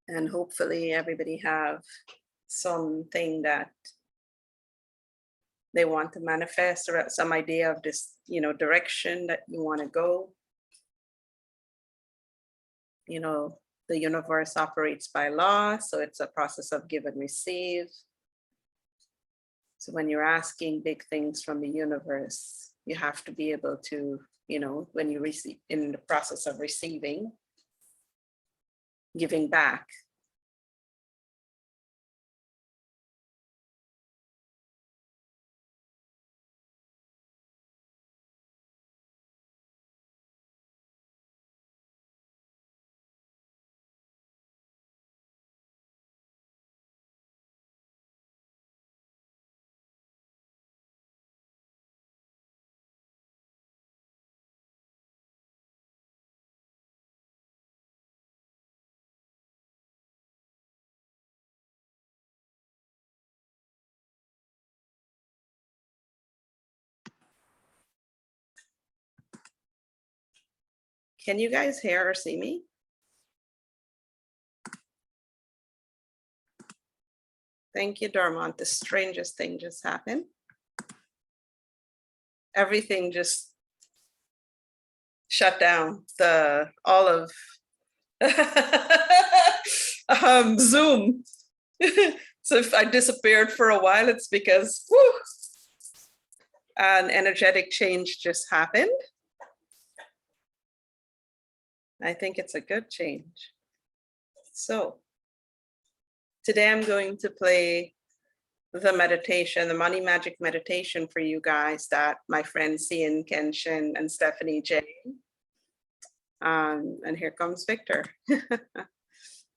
And hopefully everybody have something that they want to manifest, or some idea of this, direction that you want to go. The universe operates by law, so it's a process of give and receive. So when you're asking big things from the universe, you have to be able to, when you receive, in the process of receiving, giving back. Can you guys hear or see me? Thank you, Dharma. The strangest thing just happened. Everything just shut down. All of Zoom. So if I disappeared for a while, it's because an energetic change just happened. I think it's a good change. So today I'm going to play the meditation, the Money Magick Meditation for you guys that my friends CIAN, CIAN and STEPHANIE JAIE. And here comes Victor.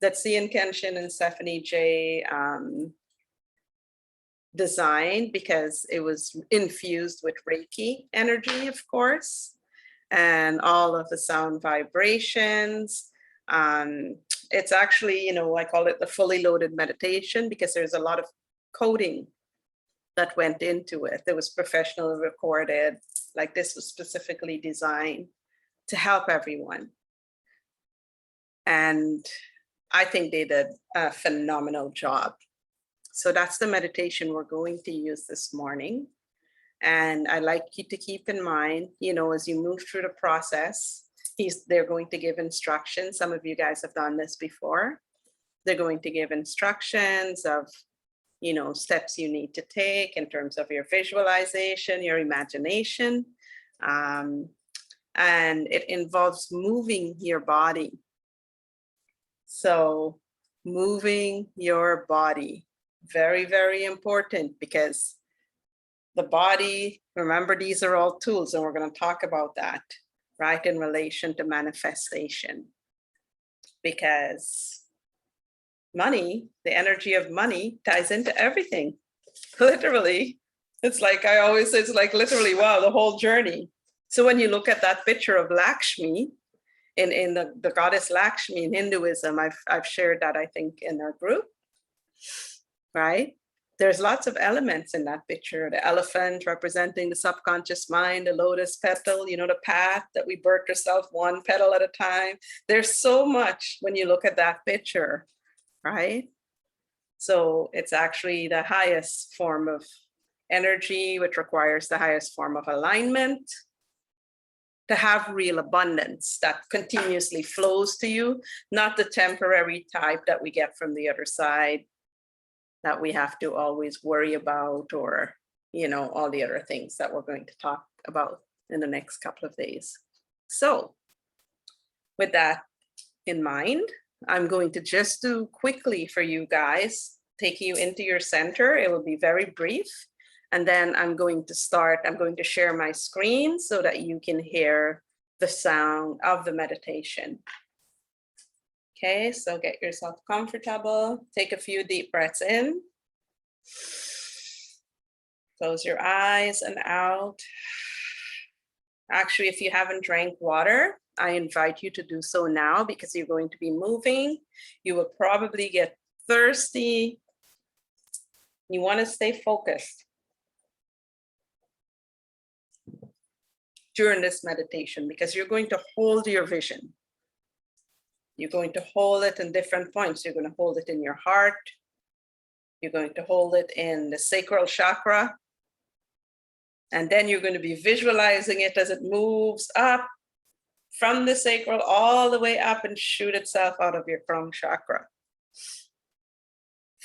That CIAN, CIAN and STEPHANIE JAIE designed because it was infused with Reiki energy, of course, and all of the sound vibrations. It's actually, I call it the fully loaded meditation because there's a lot of coding that went into it. It was professionally recorded. Like, this was specifically designed to help everyone. And I think they did a phenomenal job. So that's the meditation we're going to use this morning. And I like you to keep in mind, as you move through the process, they're going to give instructions. Some of you guys have done this before. They're going to give instructions of, steps you need to take in terms of your visualization, your imagination. And it involves moving your body. So moving your body, very, very important, because the body, remember, these are all tools, and we're going to talk about that, right, in relation to manifestation. Because money, the energy of money, ties into everything. Literally, it's like I always say, it's like literally, wow, the whole journey. So when you look at that picture of Lakshmi, in the goddess Lakshmi in Hinduism, I've shared that, I think, in our group, right? There's lots of elements in that picture. The elephant representing the subconscious mind, the lotus petal, the path that we birth ourselves one petal at a time. There's so much when you look at that picture, right? So it's actually the highest form of energy, which requires the highest form of alignment to have real abundance that continuously flows to you, not the temporary type that we get from the other side that we have to always worry about, or, all the other things that we're going to talk about in the next couple of days. So with that in mind, I'm going to just do quickly for you guys, take you into your center. It will be very brief. And then I'm going to share my screen so that you can hear the sound of the meditation. Okay, so get yourself comfortable. Take a few deep breaths in. Close your eyes and out. Actually, if you haven't drank water, I invite you to do so now, because you're going to be moving. You will probably get thirsty. You want to stay focused during this meditation, because you're going to hold your vision. You're going to hold it in different points. You're going to hold it in your heart. You're going to hold it in the sacral chakra. And then you're going to be visualizing it as it moves up from the sacral all the way up and shoot itself out of your crown chakra.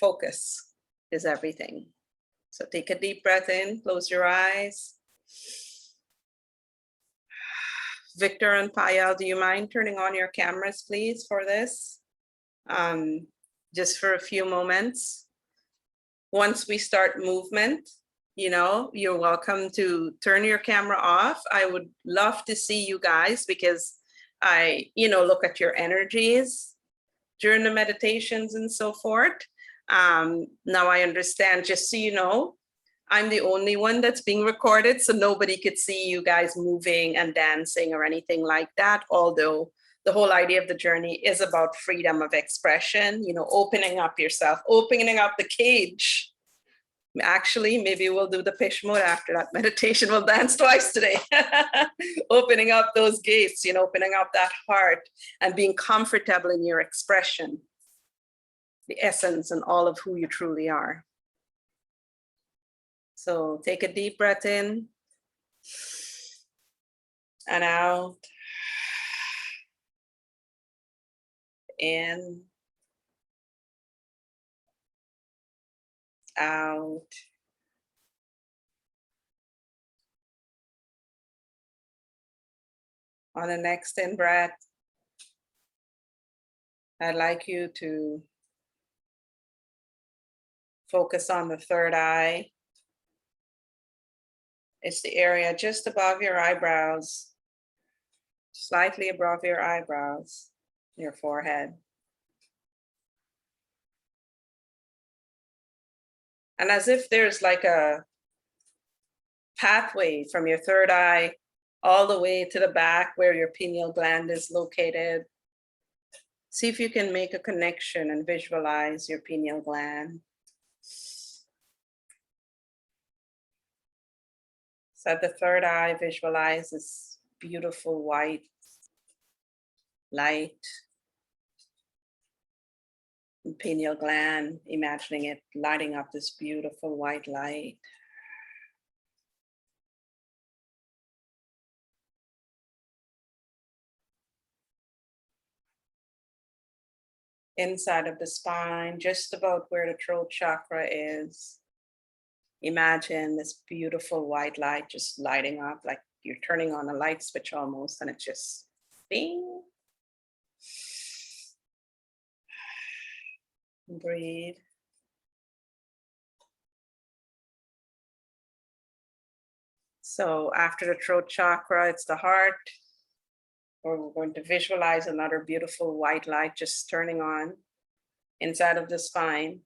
Focus is everything. So take a deep breath in, close your eyes. Victor and Payal, do you mind turning on your cameras, please, for this? Just for a few moments. Once we start movement, you know, you're welcome to turn your camera off. I would love to see you guys because I, you know, look at your energies during the meditations and so forth. Now I understand, just so you know, I'm the only one that's being recorded, so nobody could see you guys moving and dancing or anything like that. Although the whole idea of the journey is about freedom of expression, you know, opening up yourself, opening up the cage. Actually, maybe we'll do the fish mode after that meditation. We'll dance twice today. Opening up those gates, you know, opening up that heart and being comfortable in your expression, the essence and all of who you truly are. So take a deep breath in and out. In, out. On the next in breath, I'd like you to focus on the third eye. It's the area just above your eyebrows, slightly above your eyebrows, your forehead. And as if there's like a pathway from your third eye all the way to the back where your pineal gland is located. See if you can make a connection and visualize your pineal gland. So at the third eye, visualize this beautiful white light. And pineal gland, imagining it lighting up this beautiful white light. Inside of the spine, just about where the throat chakra is. Imagine this beautiful white light just lighting up, like you're turning on a light switch almost, and it's just bing. Breathe. So after the throat chakra, it's the heart. Or we're going to visualize another beautiful white light just turning on inside of the spine.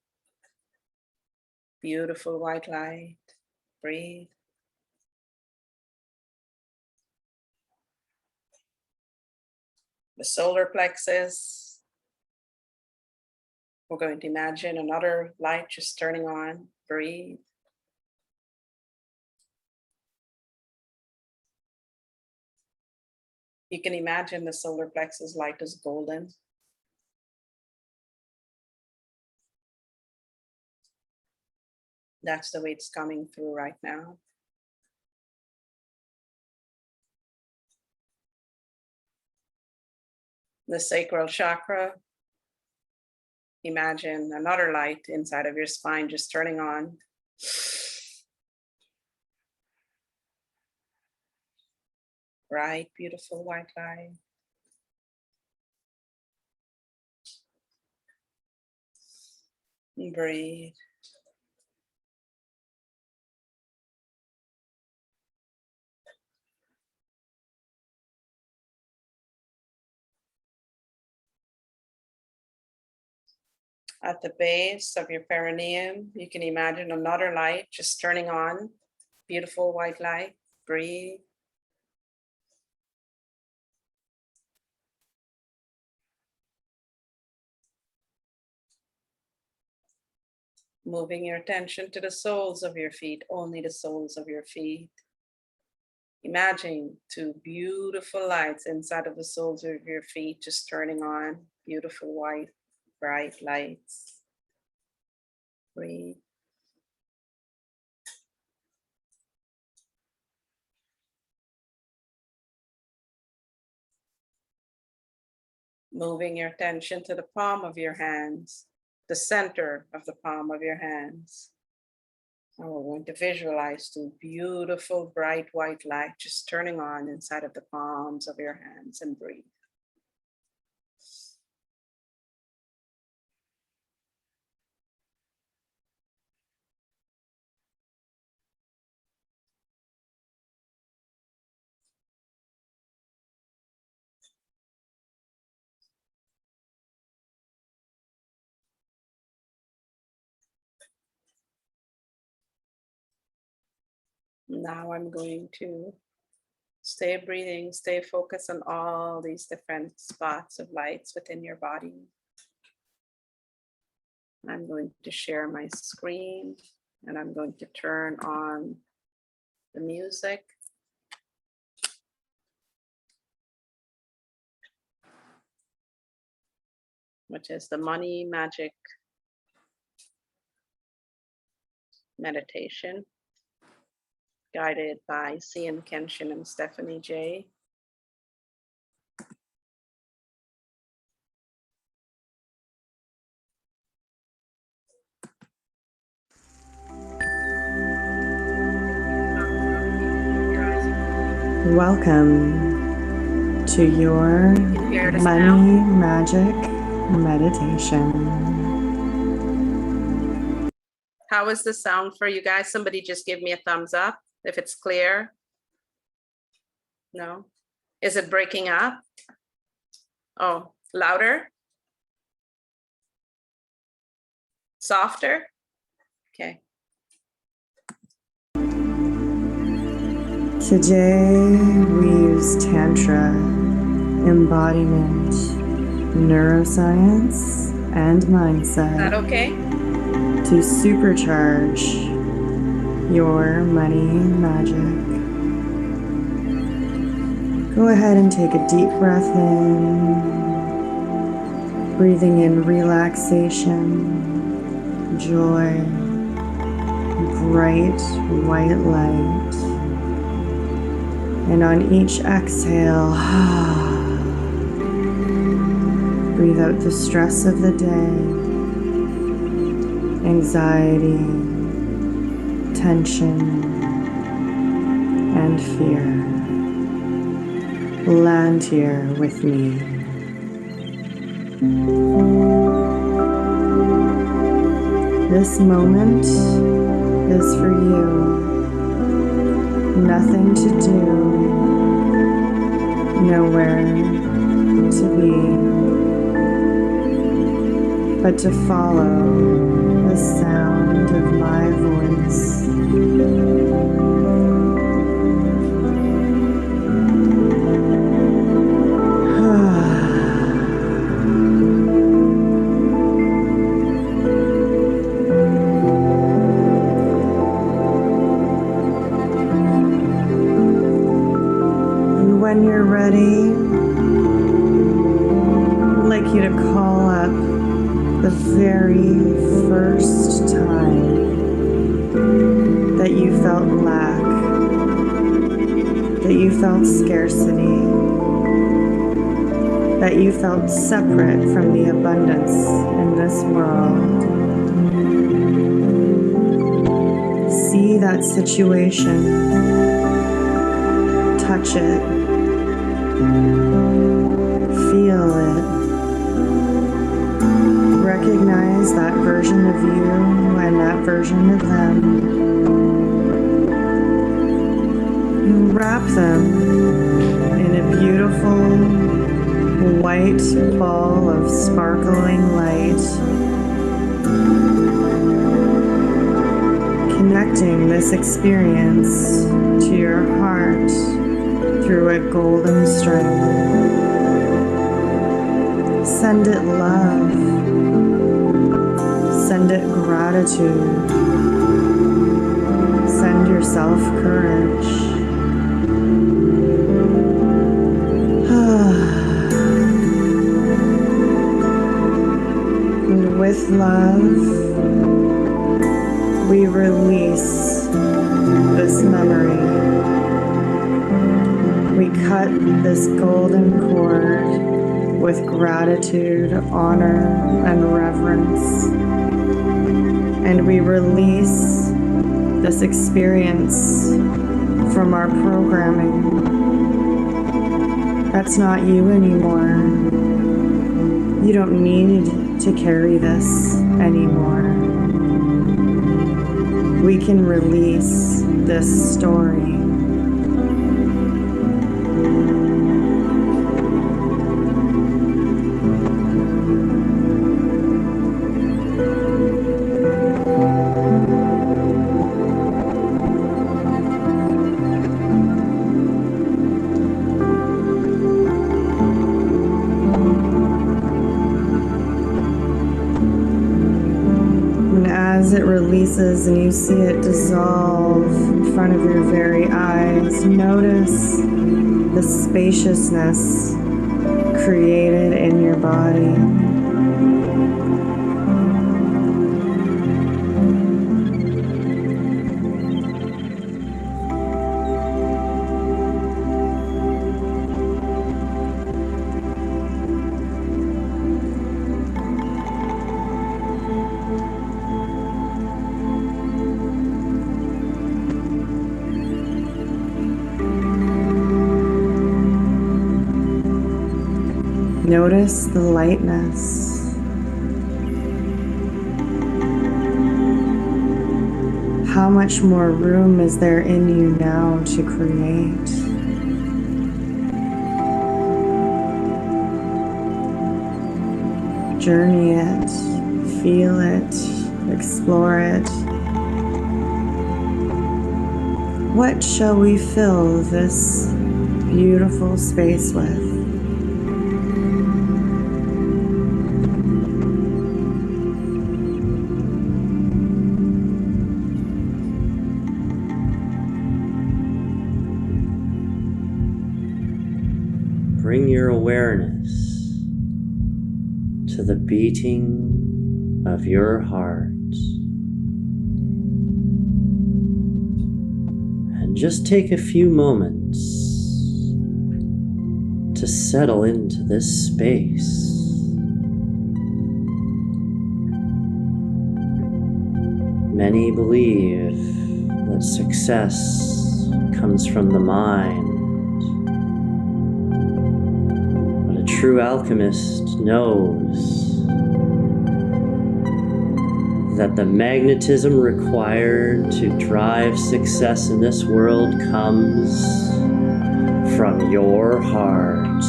Beautiful white light. Breathe. The solar plexus. We're going to imagine another light just turning on. Breathe. You can imagine the solar plexus light is golden. That's the way it's coming through right now. The sacral chakra. Imagine another light inside of your spine just turning on. Bright, beautiful white light. And breathe. At the base of your perineum, you can imagine another light just turning on. Beautiful white light. Breathe. Moving your attention to the soles of your feet, only the soles of your feet. Imagine two beautiful lights inside of the soles of your feet, just turning on. Beautiful white, bright lights. Breathe. Moving your attention to the palm of your hands, the center of the palm of your hands. And we're going to visualize two beautiful, bright white lights just turning on inside of the palms of your hands, and breathe. Now I'm going to stay breathing, stay focused on all these different spots of lights within your body. I'm going to share my screen, and I'm going to turn on the music. Which is the Money Magick Meditation, guided by CIAN and STEPHANIE JAIE. Welcome to your Money Magick Meditation. How is the sound for you guys? Somebody just give me a thumbs up if it's clear. No? Is it breaking up? Oh, louder? Softer? Okay. Today we use Tantra, embodiment, neuroscience, and mindset. Is that okay? To supercharge your money magic. Go ahead and take a deep breath in, breathing in relaxation, joy, bright white light. And on each exhale, breathe out the stress of the day, anxiety, tension, and fear. Land here with me. This moment is for you. Nothing to do, nowhere to be, but to follow the sound of my voice. When you're ready, I'd like you to call up the very first time that you felt lack, that you felt scarcity, that you felt separate from the abundance in this world. See that situation, touch it, feel it. Recognize that version of you and that version of them. And wrap them in a beautiful white ball of sparkling light. Connecting this experience to your heart through a golden string. Send it love. Send it gratitude. Send yourself courage. with love, we release this memory. We cut this golden cord with gratitude, honor, and reverence. And we release this experience from our programming. That's not you anymore. You don't need to carry this anymore. We can release this story. As it releases and you see it dissolve in front of your very eyes, notice the spaciousness created in your body. Notice the lightness. How much more room is there in you now to create? Journey it, feel it, explore it. What shall we fill this beautiful space with? Bring your awareness to the beating of your heart and just take a few moments to settle into this space. Many believe that success comes from the mind. True alchemist knows that the magnetism required to drive success in this world comes from your heart.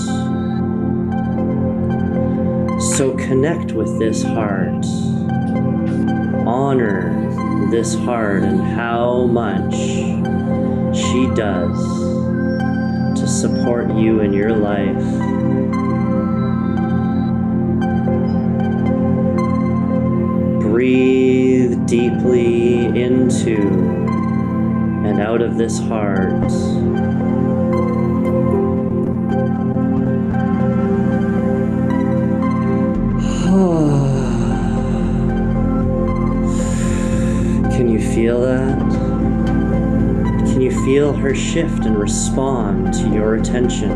So connect with this heart, honor this heart and how much she does to support you in your life. Breathe deeply into and out of this heart. Can you feel that? Can you feel her shift and respond to your attention?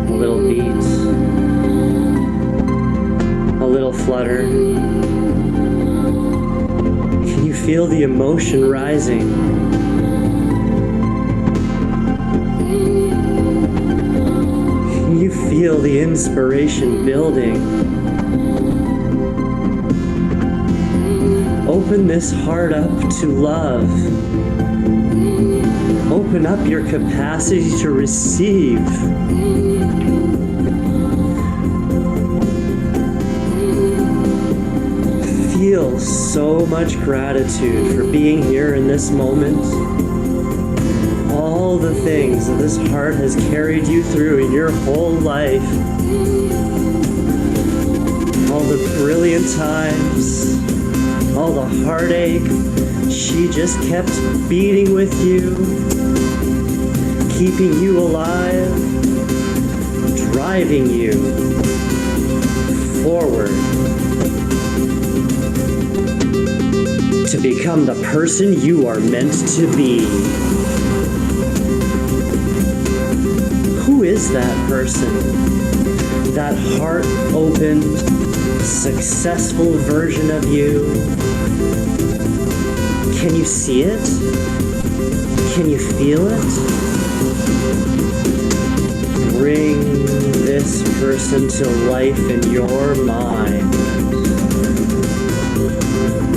A little beat. A little flutter. Can you feel the emotion rising? Can you feel the inspiration building? Open this heart up to love. Open up your capacity to receive. Feel so much gratitude for being here in this moment. All the things that this heart has carried you through in your whole life. All the brilliant times, all the heartache. She just kept beating with you, keeping you alive, driving you forward to become the person you are meant to be. Who is that person? That heart-open, successful version of you? Can you see it? Can you feel it? Bring this person to life in your mind.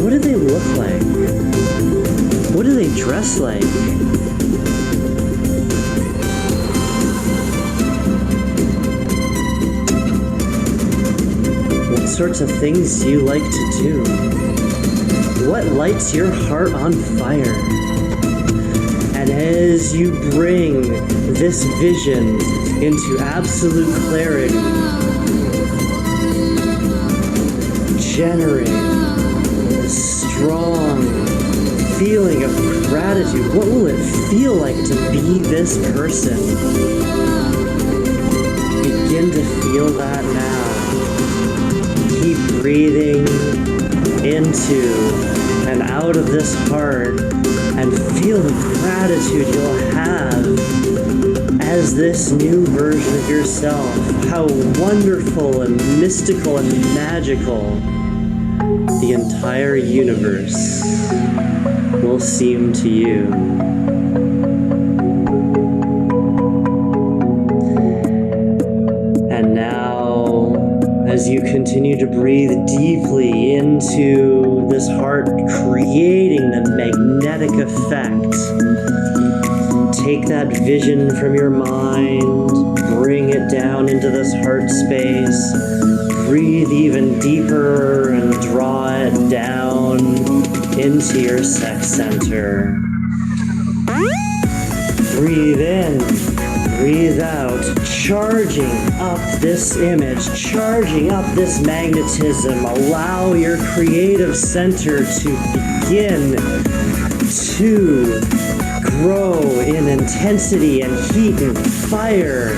What do they look like? What do they dress like? What sorts of things do you like to do? What lights your heart on fire? And as you bring this vision into absolute clarity, generate a strong feeling of gratitude. What will it feel like to be this person? Begin to feel that now. Keep breathing into and out of this heart and feel the gratitude you'll have as this new version of yourself. How wonderful and mystical and magical the entire universe will seem to you. And now, as you continue to breathe deeply into this heart, creating the magnetic effect, take that vision from your mind, bring it down into this heart space, breathe even deeper and draw it down into your sex center. Breathe in, breathe out, charging up this image, charging up this magnetism. Allow your creative center to begin to grow in intensity and heat and fire.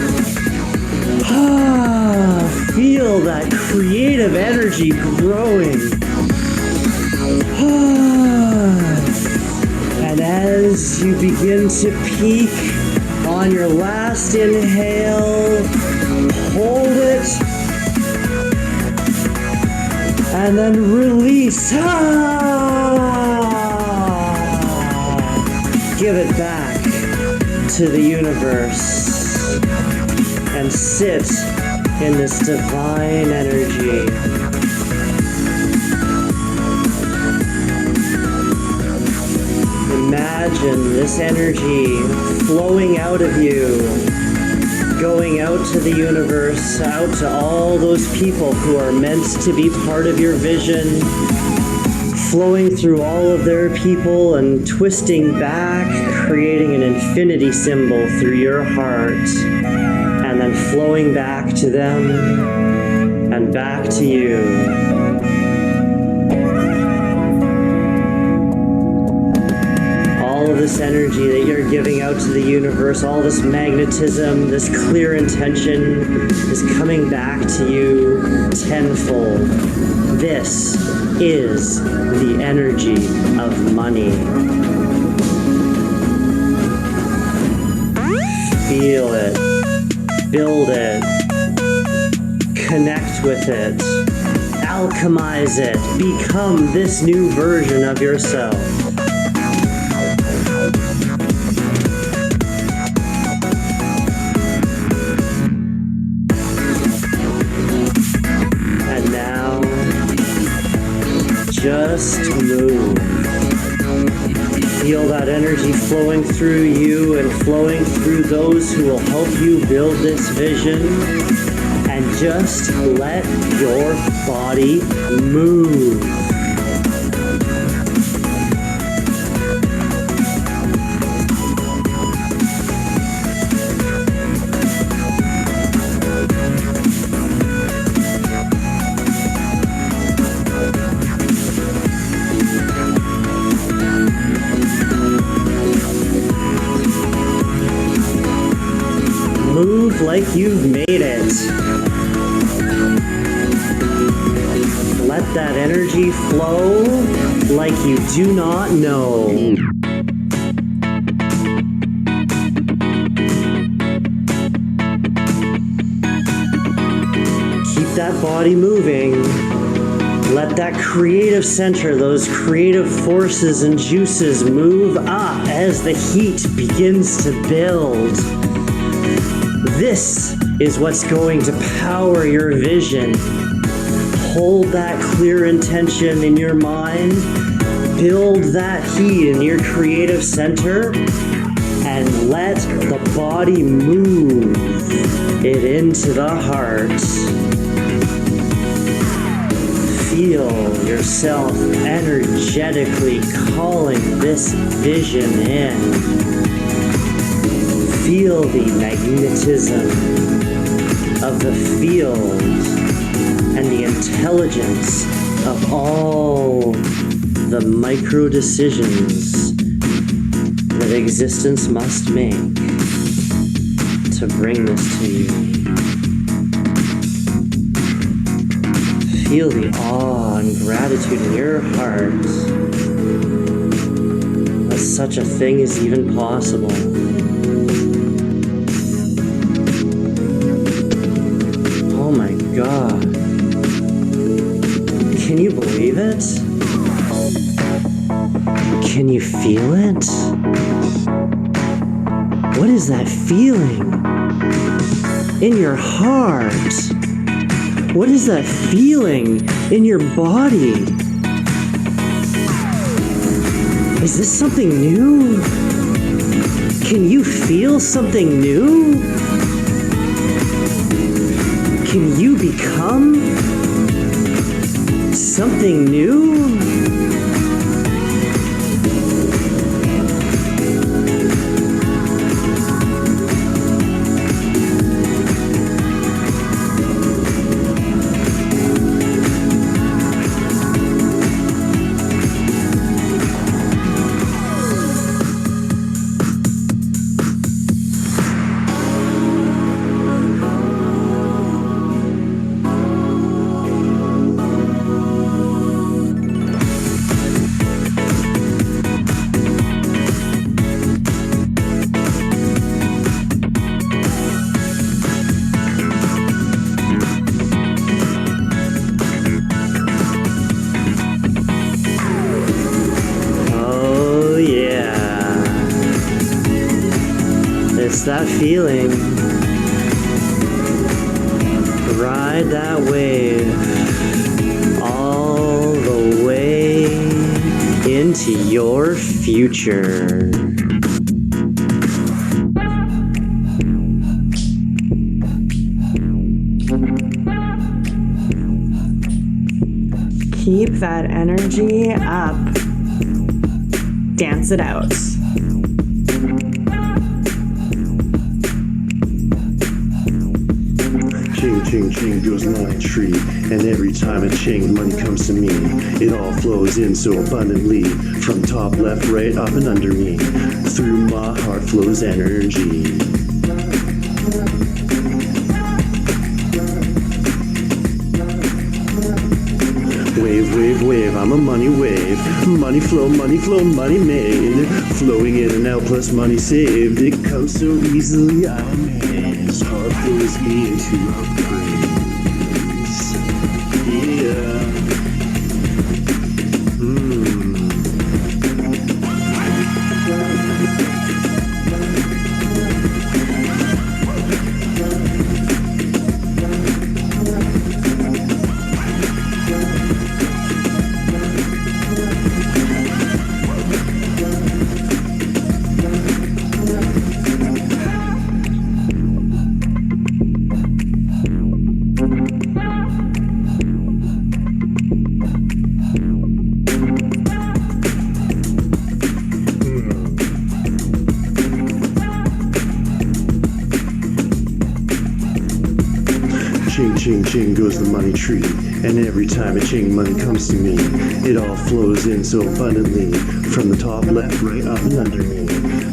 Feel that creative energy growing. And as you begin to peak on your last inhale, hold it, and then release. Give it back to the universe and sit in this divine energy. Imagine this energy flowing out of you, going out to the universe, out to all those people who are meant to be part of your vision, flowing through all of their people and twisting back, creating an infinity symbol through your heart, and then flowing back to them and back to you. All of this energy that you're giving out to the universe, all this magnetism, this clear intention is coming back to you tenfold. This is the energy of money. Feel it, build it, connect with it, alchemize it, become this new version of yourself. Just move. Feel that energy flowing through you and flowing through those who will help you build this vision. And just let your body move. Move like you've made it. let that energy flow like you do not know. Keep that body moving. Let that creative center, those creative forces and juices move up as the heat begins to build. This is what's going to power your vision. Hold that clear intention in your mind. Build that heat in your creative center and let the body move it into the heart. Feel yourself energetically calling this vision in. Feel the magnetism of the field and the intelligence of all the micro decisions that existence must make to bring this to you. Feel the awe and gratitude in your heart that such a thing is even possible. Oh my God. Can you believe it? Can you feel it? What is that feeling in your heart? What is that feeling in your body? Is this something new? Can you feel something new? Can you become something new? It's that feeling. Ride that wave all the way into your future. Keep that energy up. Dance it out. Ching, ching, ching goes the money tree, and every time a ching, money comes to me. It all flows in so abundantly, from top, left, right, up and under me. Through my heart flows energy. Wave, wave, wave, I'm a money wave. Money flow, money made. Flowing in and out plus money saved. It comes so easily, I'm amazed. Heart flows me into a praise. Yeah. Ching, ching, ching goes the money tree, and every time a ching, money comes to me. It all flows in so abundantly, from the top, left, right, up and under me.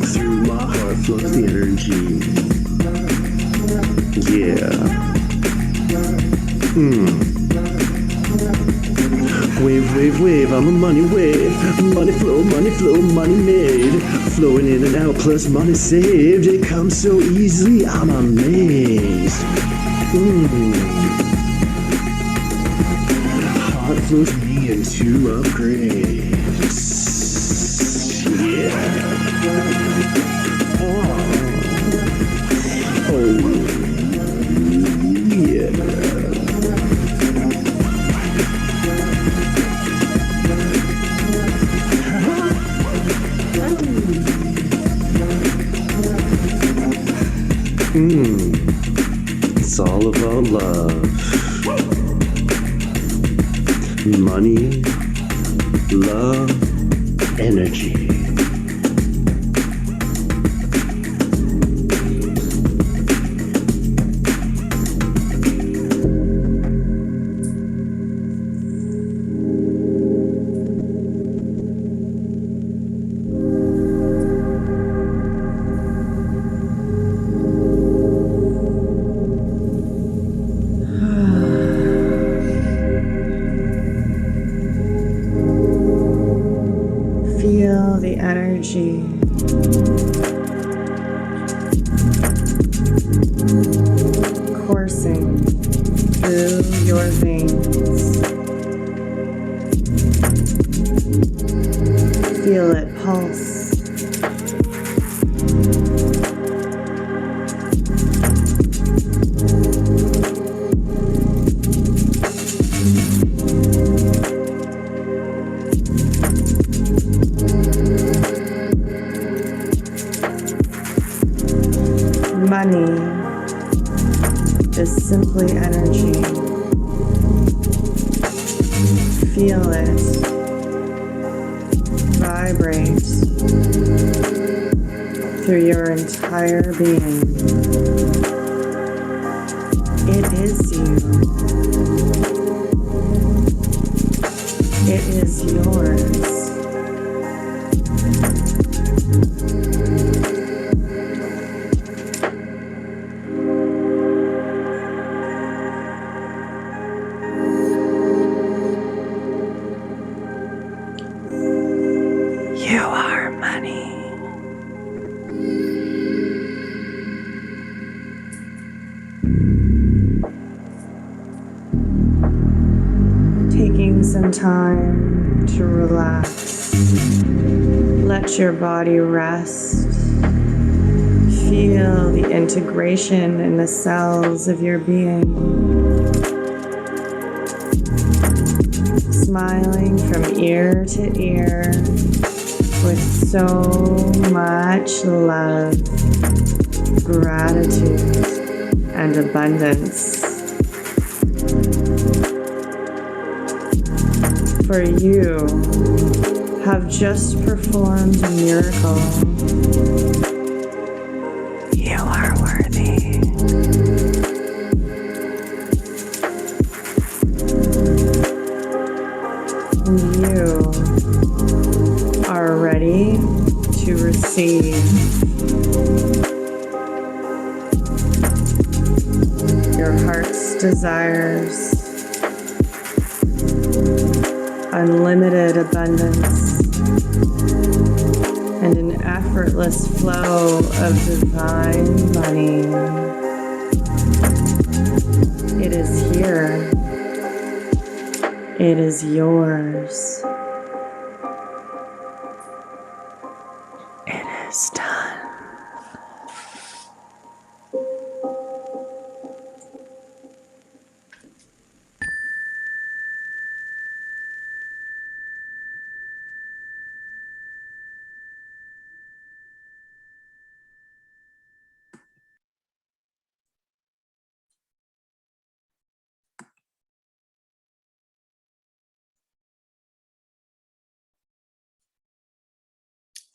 Through my heart flows the energy. Yeah. wave, wave, I'm a money wave. Money flow, money made. Flowing in and out, plus money saved. It comes so easily, I'm amazed. Heart flows me into upgrades. Yeah. Oh, yeah. It's all about love. Money, love, energy. Feel the energy. Coursing through your veins. Feel it pulse. Money is simply energy. Feel it vibrate through your entire being. It is you. It is yours. You are money. Taking some time to relax. Let your body rest. Feel the integration in the cells of your being. Smiling from ear to ear with so much love, gratitude, and abundance. For you have just performed a miracle. You are worthy. You are ready to receive. Your heart's desires, unlimited abundance, and an effortless flow of divine money. It is here. It is yours. It is done.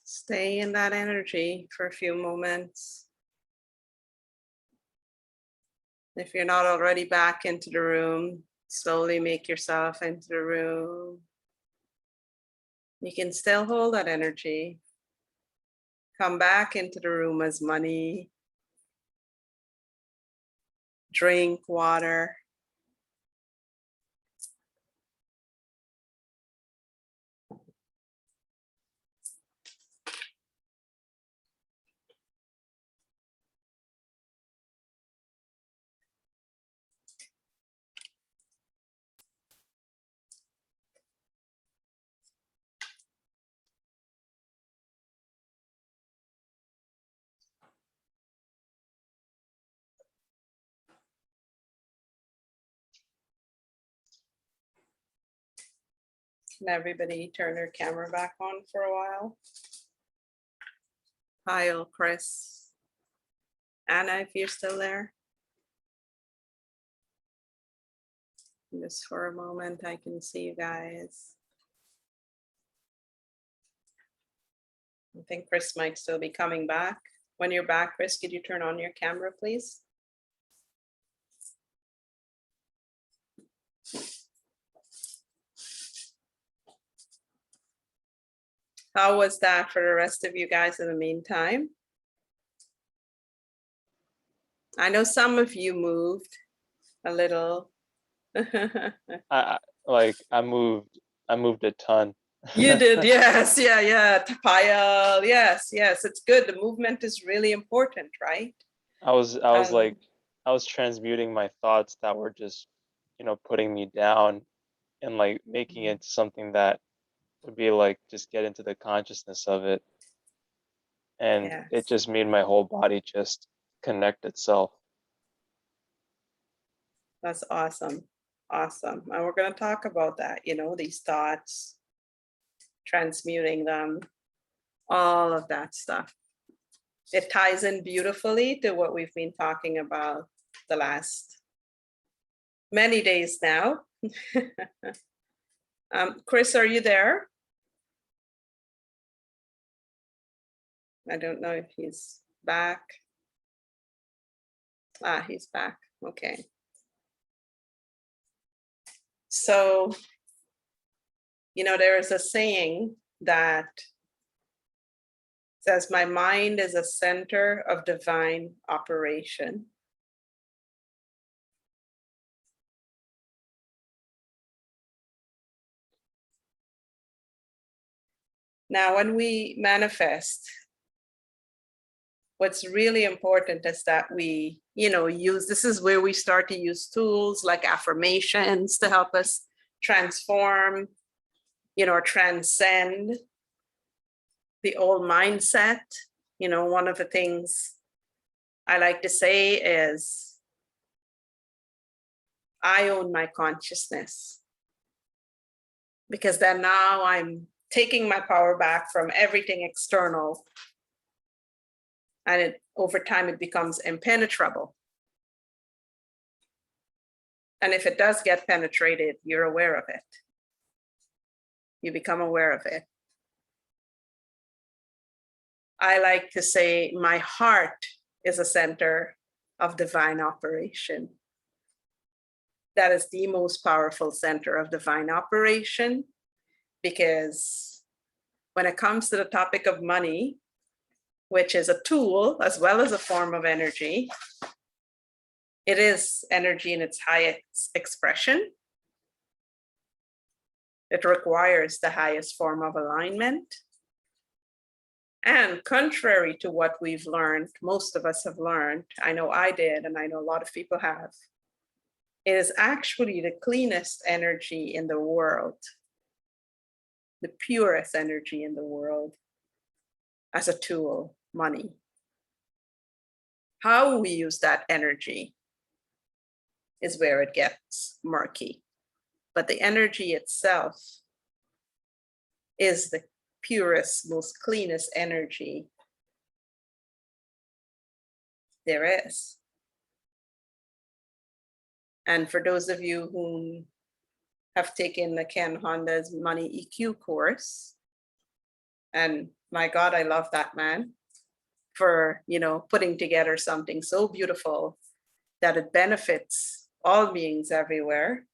Stay in that energy for a few moments. If you're not already back into the room, slowly make yourself into the room. You can still hold that energy. Come back into the room as money. Drink water. Can everybody turn their camera back on for a while? Kyle, Chris, Anna, if you're still there. Just for a moment, I can see you guys. I think Chris might still be coming back. When you're back, Chris, could you turn on your camera, please? How was that for the rest of you guys in the meantime? I know some of you moved a little. I moved a ton. You did, yes, yeah. Tapaya, yes. It's good. The movement is really important, right? I was transmuting my thoughts that were just, putting me down, and like making it something that would be like, just get into the consciousness of it. And Yes. it just made my whole body just connect itself. That's awesome. Awesome. And we're going to talk about that, these thoughts, transmuting them, all of that stuff. It ties in beautifully to what we've been talking about the last many days now. Chris, are you there? I don't know if he's back. He's back. Okay. So, there is a saying that says, my mind is a center of divine operation. Now, when we manifest, what's really important is that we, this is where we start to use tools like affirmations to help us transform, or transcend the old mindset. One of the things I like to say is, I own my consciousness, because then now I'm taking my power back from everything external. And over time, it becomes impenetrable. And if it does get penetrated, you're aware of it. You become aware of it. I like to say my heart is a center of divine operation. That is the most powerful center of divine operation, because when it comes to the topic of money, which is a tool as well as a form of energy, it is energy in its highest expression. It requires the highest form of alignment. And contrary to what we've learned, most of us have learned, I know I did, and I know a lot of people have, it is actually the cleanest energy in the world, the purest energy in the world as a tool, money. How we use that energy is where it gets murky. But the energy itself is the purest, most cleanest energy there is. And for those of you who have taken the Ken Honda's Money EQ course, and my God, I love that man for, putting together something so beautiful that it benefits all beings everywhere.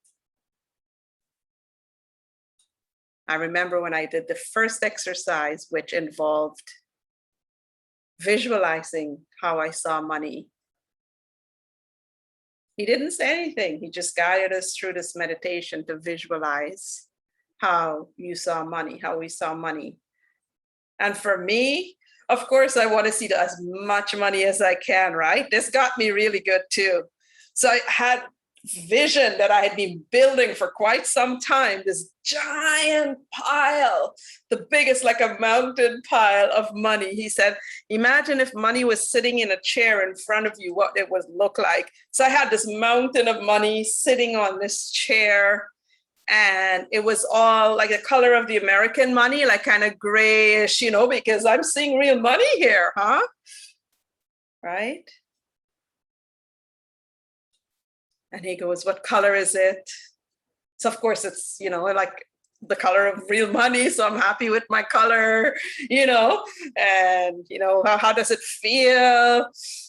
I remember when I did the first exercise, which involved visualizing how I saw money. He didn't say anything. He just guided us through this meditation to visualize how you saw money, how we saw money. And for me, of course, I want to see as much money as I can, right? This got me really good too. So I had vision that I had been building for quite some time, this giant pile, the biggest, like a mountain pile of money. He said, imagine if money was sitting in a chair in front of you, what it would look like. So I had this mountain of money sitting on this chair, And it was all like the color of the American money, like kind of grayish, you know, because I'm seeing real money here, huh? Right? And he goes, what color is it? So of course it's, you know, like the color of real money. So I'm happy with my color, you know, and, you know, how does it feel?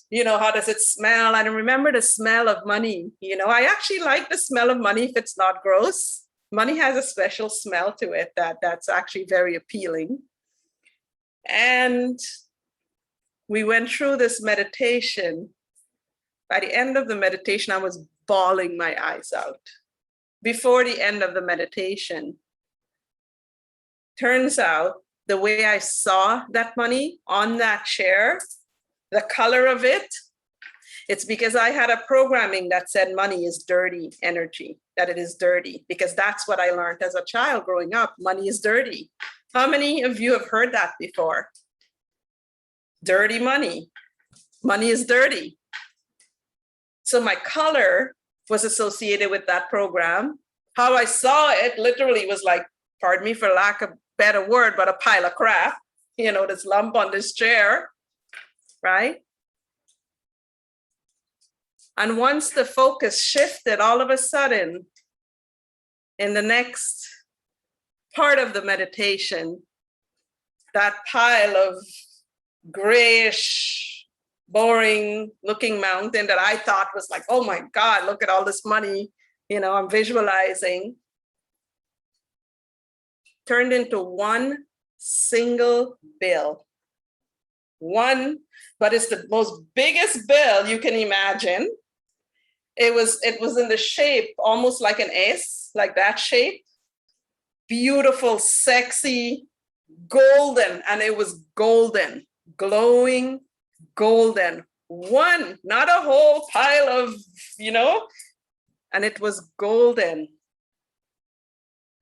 You know, how does it smell? And I remember the smell of money. You know, I actually like the smell of money if it's not gross. Money has a special smell to it that's actually very appealing. And we went through this meditation. By the end of the meditation, I was bawling my eyes out. Before the end of the meditation, turns out the way I saw that money on that chair, the color of it, it's because I had a programming that said money is dirty energy, that it is dirty, because that's what I learned as a child growing up. Money is dirty. How many of you have heard that before? Dirty money. Money is dirty. So my color was associated with that program. How I saw it literally was like, pardon me for lack of a better word, but a pile of crap, you know, this lump on this chair, right? And once the focus shifted, all of a sudden, in the next part of the meditation, that pile of grayish, boring looking mountain that I thought was like, oh my God, look at all this money, you know, I'm visualizing, turned into one single bill. One, but it's the most biggest bill you can imagine. It was in the shape almost like an S, like that shape. Beautiful, sexy, golden, and it was golden, glowing, golden. One, not a whole pile of, you know, and it was golden.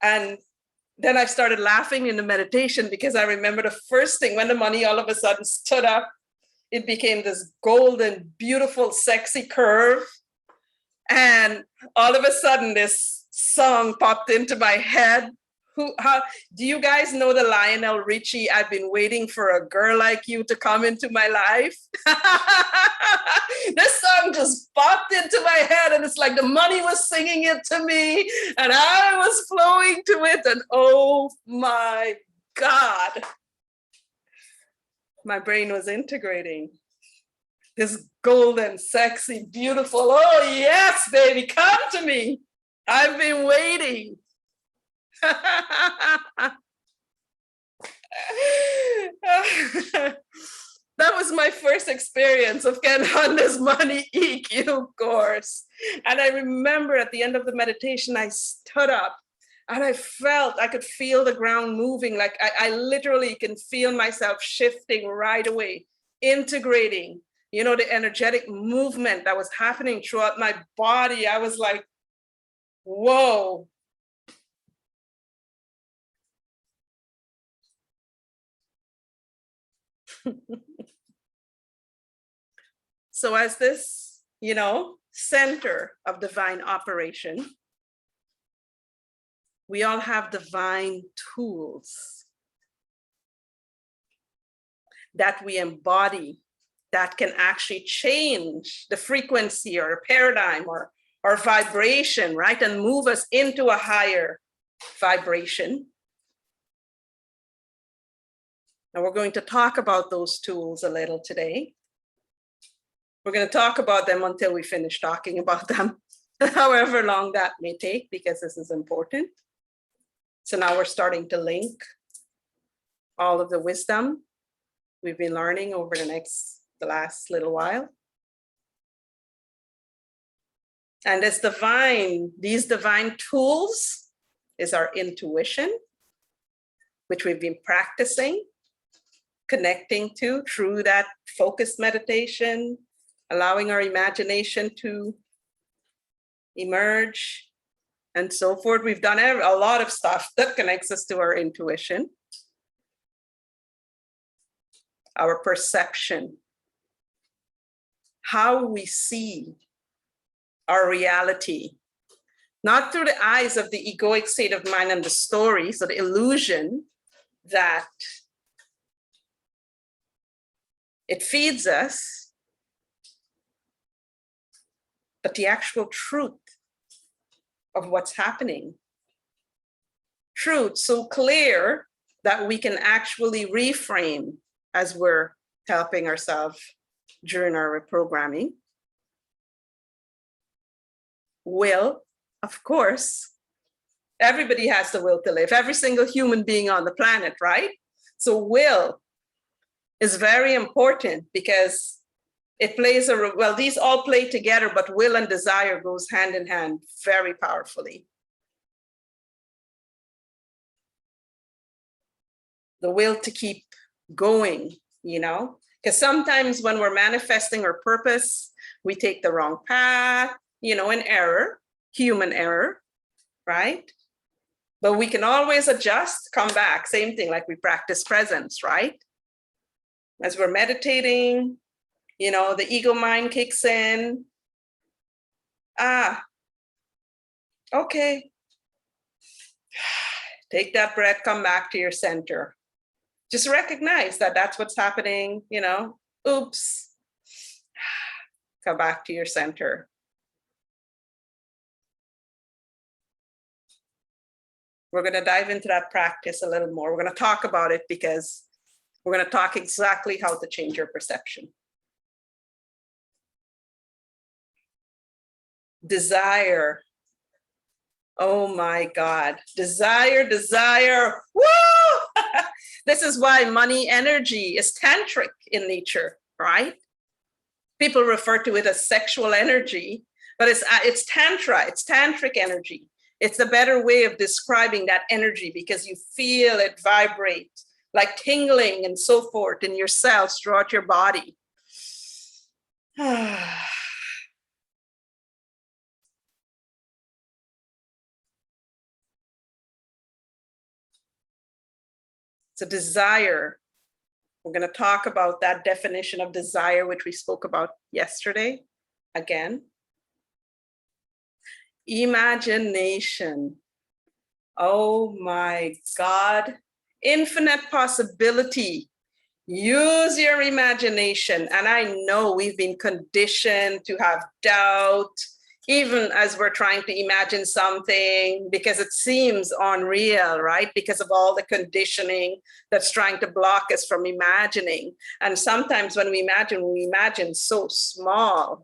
And then I started laughing in the meditation because I remember the first thing when the money all of a sudden stood up, it became this golden, beautiful, sexy curve. And all of a sudden this song popped into my head. How do you guys know the Lionel Richie, I've been waiting for a girl like you to come into my life? This song just popped into my head and it's like the money was singing it to me and I was flowing to it and oh my God, my brain was integrating this golden, sexy, beautiful, oh yes, baby, come to me. I've been waiting. That was my first experience of getting on this money EQ course. And I remember at the end of the meditation, I stood up and I could feel the ground moving. Like I literally can feel myself shifting right away, integrating, you know, the energetic movement that was happening throughout my body. I was like, whoa. So as this, you know, center of divine operation, we all have divine tools that we embody that can actually change the frequency or paradigm or vibration, right? And move us into a higher vibration. And we're going to talk about those tools a little today. We're going to talk about them until we finish talking about them, however long that may take, because this is important. So now we're starting to link all of the wisdom we've been learning over the last little while. And these divine tools is our intuition, which we've been practicing, connecting to through that focused meditation, allowing our imagination to emerge and so forth. We've done a lot of stuff that connects us to our intuition, our perception, how we see our reality, not through the eyes of the egoic state of mind and the story, so the illusion that it feeds us, but the actual truth of what's happening. Truth so clear that we can actually reframe as we're helping ourselves during our reprogramming. Will, of course, everybody has the will to live, every single human being on the planet, right? So will is very important because it plays well, these all play together, but will and desire goes hand in hand very powerfully. The will to keep going, you know, because sometimes when we're manifesting our purpose, we take the wrong path, you know, an error, human error, right? But we can always adjust, come back, same thing, like we practice presence, right? As we're meditating, you know, the ego mind kicks in. Okay. Take that breath, come back to your center. Just recognize that that's what's happening, you know, oops. Come back to your center. We're going to dive into that practice a little more. We're going to talk about it because we're going to talk exactly how to change your perception. Desire. Oh my God. Desire, desire. Woo! This is why money energy is tantric in nature, right? People refer to it as sexual energy, but it's tantra, it's tantric energy. It's a better way of describing that energy because you feel it vibrate like tingling and so forth in your cells throughout your body. It's a desire. We're going to talk about that definition of desire, which we spoke about yesterday again. Imagination. Oh my God. Infinite possibility. Use your imagination. And I know we've been conditioned to have doubt, even as we're trying to imagine something, because it seems unreal, right? Because of all the conditioning that's trying to block us from imagining. And sometimes when we imagine so small.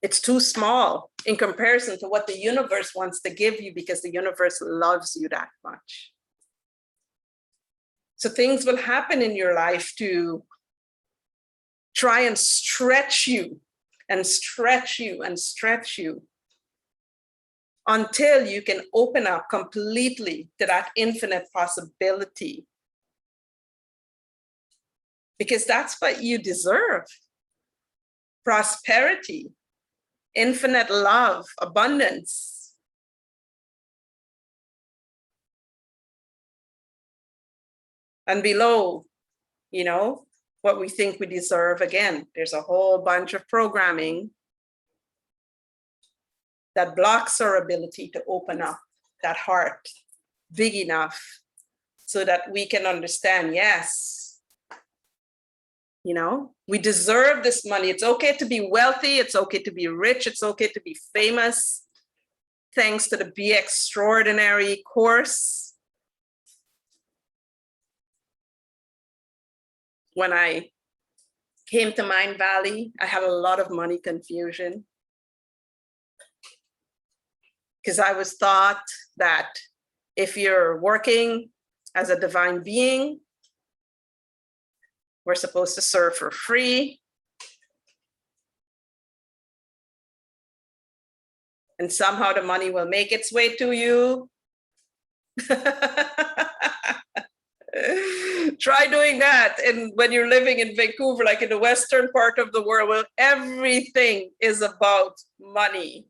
It's too small in comparison to what the universe wants to give you because the universe loves you that much. So things will happen in your life to try and stretch you and stretch you and stretch you until you can open up completely to that infinite possibility. Because that's what you deserve. Prosperity, infinite love, abundance. And below, you know, what we think we deserve, again, there's a whole bunch of programming that blocks our ability to open up that heart big enough so that we can understand, yes, you know, we deserve this money. It's okay to be wealthy. It's okay to be rich. It's okay to be famous. Thanks to the Be Extraordinary course. When I came to Mind Valley, I had a lot of money confusion because I was taught that if you're working as a divine being, we're supposed to serve for free. And somehow the money will make its way to you. Try doing that. And when you're living in Vancouver, like in the western part of the world, where everything is about money.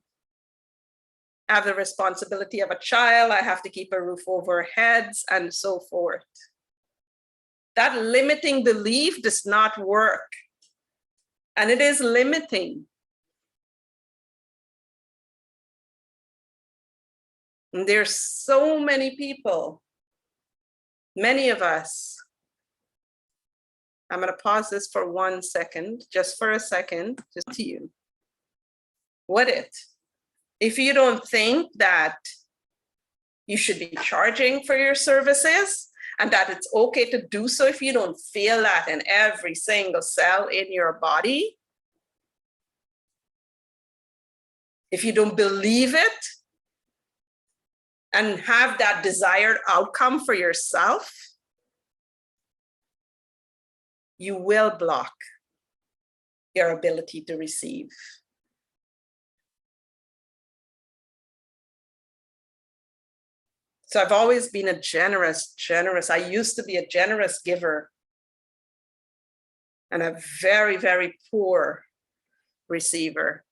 I have the responsibility of a child. I have to keep a roof over our heads and so forth. That limiting belief does not work. And it is limiting. And there's so many people, many of us. I'm going to pause this for 1 second, just for a second, just to you. What if you don't think that you should be charging for your services and that it's okay to do so if you don't feel that in every single cell in your body? If you don't believe it and have that desired outcome for yourself, you will block your ability to receive. So I've always been a generous. I used to be a generous giver and a very, very poor receiver.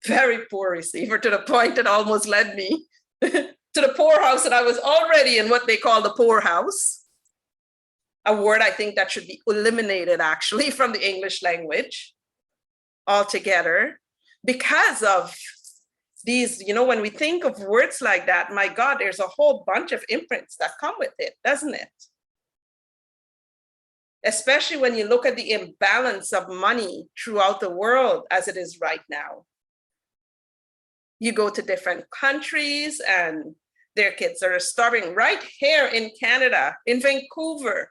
Very poor receiver, to the point it almost led me to the poorhouse, and I was already in what they call the poorhouse. A word I think that should be eliminated actually from the English language altogether, because of these, when we think of words like that, my God, there's a whole bunch of imprints that come with it, doesn't it? Especially when you look at the imbalance of money throughout the world as it is right now. You go to different countries and their kids are starving. Right here in Canada, in Vancouver,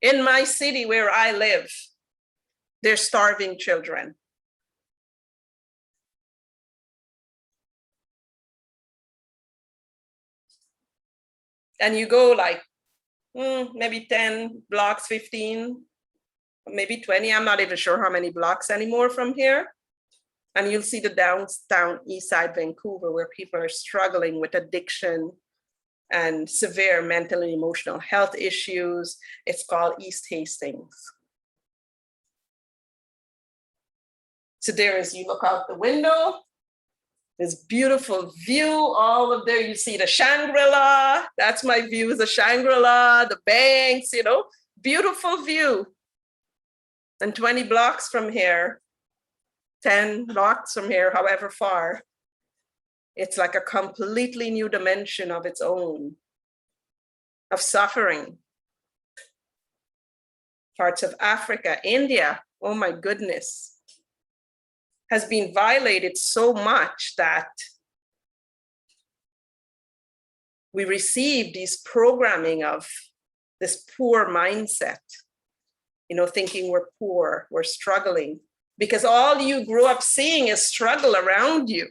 in my city where I live, they're starving children. And you go like maybe 10 blocks, 15, maybe 20. I'm not even sure how many blocks anymore from here. And you'll see the downtown east side Vancouver, where people are struggling with addiction and severe mental and emotional health issues. It's called East Hastings. So there is, you look out the window, this beautiful view, all of there, you see the Shangri-La. That's my view, is the Shangri-La, the banks, beautiful view. And 20 blocks from here, 10 blocks from here, however far, it's like a completely new dimension of its own, of suffering. Parts of Africa, India, oh my goodness, has been violated so much that we receive these programming of this poor mindset, thinking we're poor, we're struggling, because all you grew up seeing is struggle around you.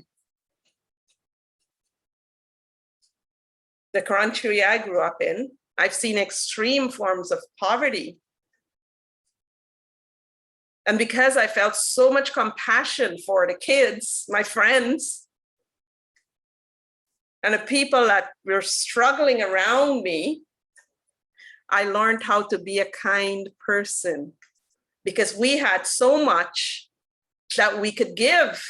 The country I grew up in, I've seen extreme forms of poverty. And because I felt so much compassion for the kids, my friends, and the people that were struggling around me, I learned how to be a kind person, because we had so much that we could give.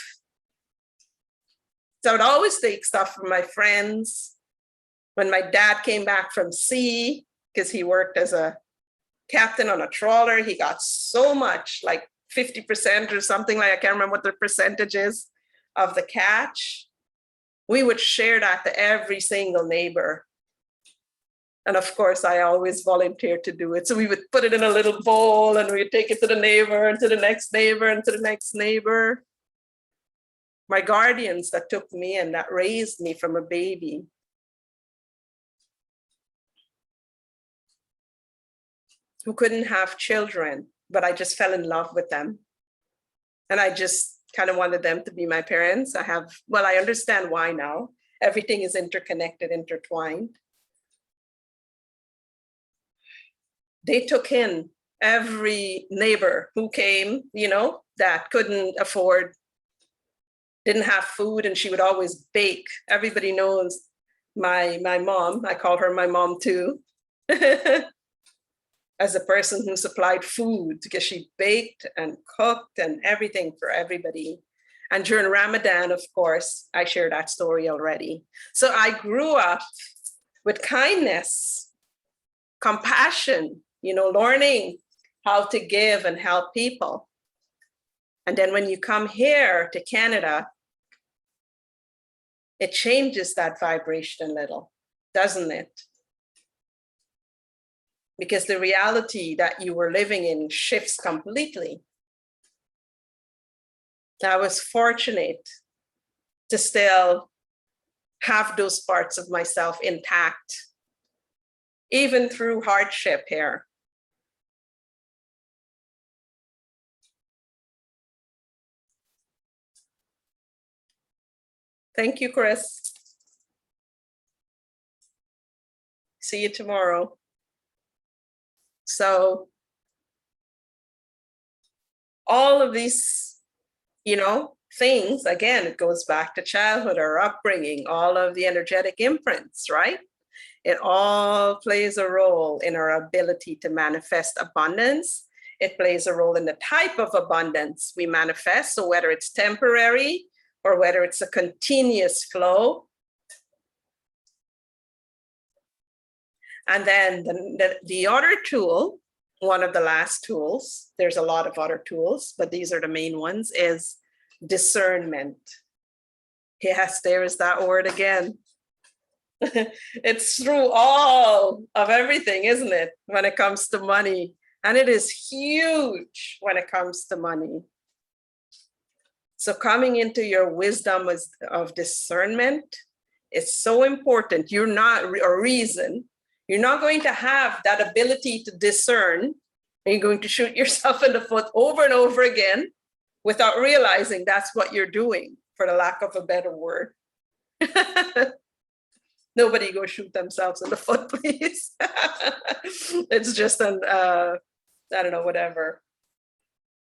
So I would always take stuff from my friends. When my dad came back from sea, because he worked as a captain on a trawler, he got so much, like 50% or something, like I can't remember what the percentage is of the catch. We would share that to every single neighbor. And of course, I always volunteered to do it. So we would put it in a little bowl and we would take it to the neighbor and to the next neighbor and to the next neighbor. My guardians that took me and that raised me from a baby, who couldn't have children, but I just fell in love with them. And I just kind of wanted them to be my parents. I understand why now. Everything is interconnected, intertwined. They took in every neighbor who came, that couldn't afford, didn't have food, and she would always bake. Everybody knows my mom, I call her my mom too, as a person who supplied food, because she baked and cooked and everything for everybody. And during Ramadan, of course, I shared that story already. So I grew up with kindness, compassion, learning how to give and help people. And then when you come here to Canada, it changes that vibration a little, doesn't it? Because the reality that you were living in shifts completely. I was fortunate to still have those parts of myself intact, even through hardship here. Thank you, Chris. See you tomorrow. So all of these, things, again, it goes back to childhood or upbringing, all of the energetic imprints, right? It all plays a role in our ability to manifest abundance. It plays a role in the type of abundance we manifest. So whether it's temporary or whether it's a continuous flow. And then the other tool, one of the last tools, there's a lot of other tools, but these are the main ones, is discernment. Yes, there is that word again. It's through all of everything, isn't it, when it comes to money? And it is huge when it comes to money. So coming into your wisdom of discernment is so important. You're not a reason. You're not going to have that ability to discern, and you're going to shoot yourself in the foot over and over again without realizing that's what you're doing, for the lack of a better word. Nobody go shoot themselves in the foot, please. It's just I don't know, whatever,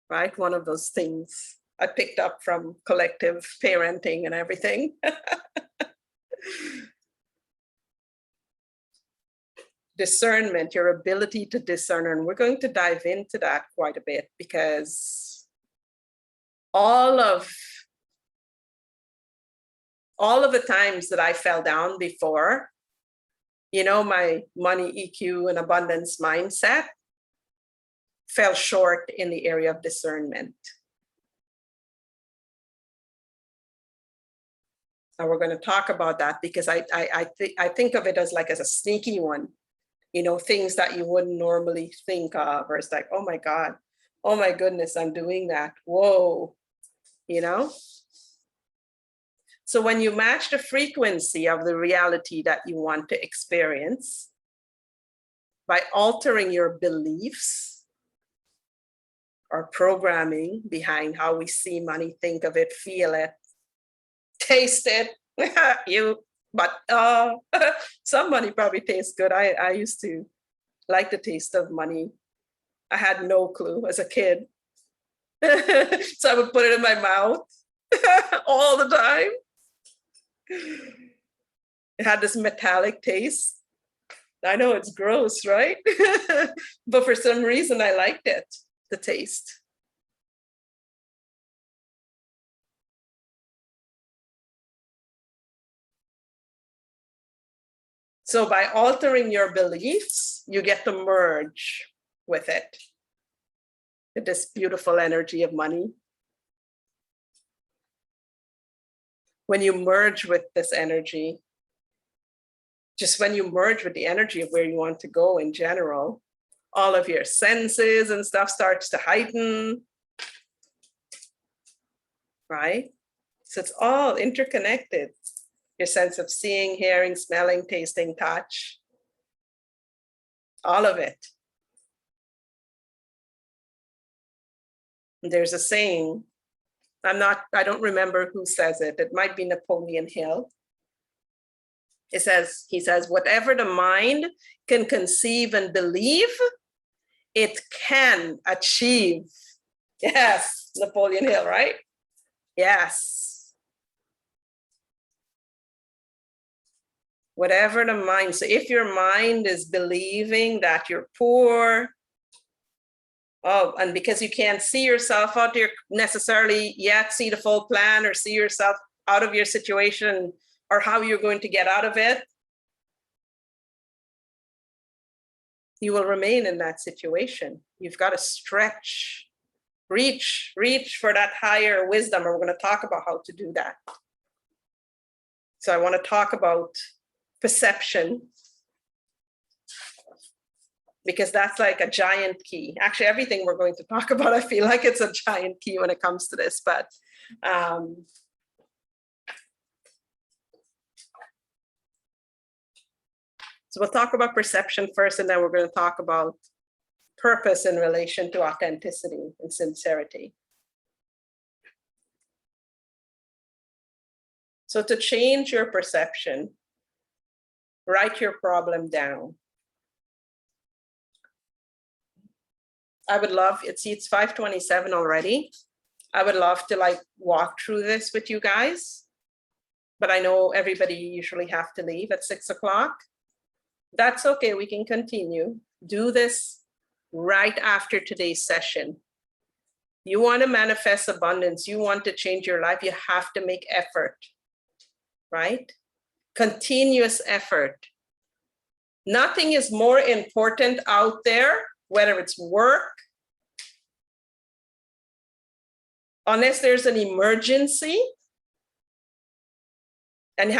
right? One of those things I picked up from collective parenting and everything. Discernment, your ability to discern, and we're going to dive into that quite a bit, because all of the times that I fell down before, my money EQ and abundance mindset fell short in the area of discernment. And we're going to talk about that, because I think of it as a sneaky one. Things that you wouldn't normally think of, or it's like, oh my God, oh my goodness, I'm doing that. Whoa, So when you match the frequency of the reality that you want to experience by altering your beliefs or programming behind how we see money, think of it, feel it, taste it, but some money probably tastes good. I used to like the taste of money. I had no clue as a kid. So I would put it in my mouth all the time. It had this metallic taste. I know it's gross, right? But for some reason I liked it, the taste. So by altering your beliefs, you get to merge with it, with this beautiful energy of money. When you merge with this energy, just when you merge with the energy of where you want to go in general, all of your senses and stuff starts to heighten, right? So it's all interconnected. Your sense of seeing, hearing, smelling, tasting, touch, all of it. There's a saying, I don't remember who says it. It might be Napoleon Hill. He says, whatever the mind can conceive and believe, it can achieve. Yes, Napoleon Hill, right? Yes. Whatever the mind. So if your mind is believing that you're poor, and because you can't see yourself out there necessarily yet, see the full plan or see yourself out of your situation or how you're going to get out of it, you will remain in that situation. You've got to stretch, reach for that higher wisdom. And we're going to talk about how to do that. So I want to talk about perception, because that's like a giant key. Actually, everything we're going to talk about, I feel like it's a giant key when it comes to this, but so we'll talk about perception first, and then we're going to talk about purpose in relation to authenticity and sincerity. So to change your perception, write your problem down. I would love, it's 5:27 already. I would love to like walk through this with you guys, but I know everybody usually have to leave at 6 o'clock. That's okay, we can continue. Do this right after today's session. You want to manifest abundance, you want to change your life, you have to make effort, right? Continuous effort. Nothing is more important out there, whether it's work, unless there's an emergency, and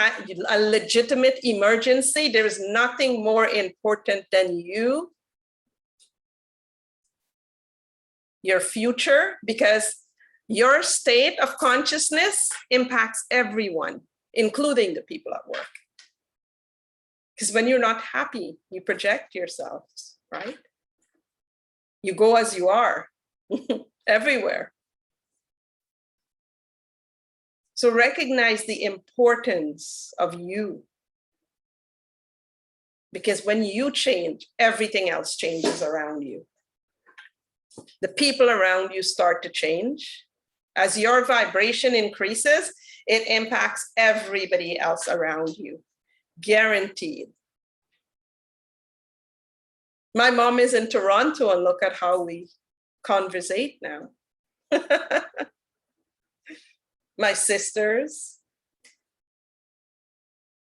a legitimate emergency, there is nothing more important than you, your future, because your state of consciousness impacts everyone, including the people at work. Because when you're not happy, you project yourselves, right? You go as you are everywhere. So recognize the importance of you. Because when you change, everything else changes around you. The people around you start to change. As your vibration increases, it impacts everybody else around you. Guaranteed. My mom is in Toronto, and look at how we conversate now. My sisters,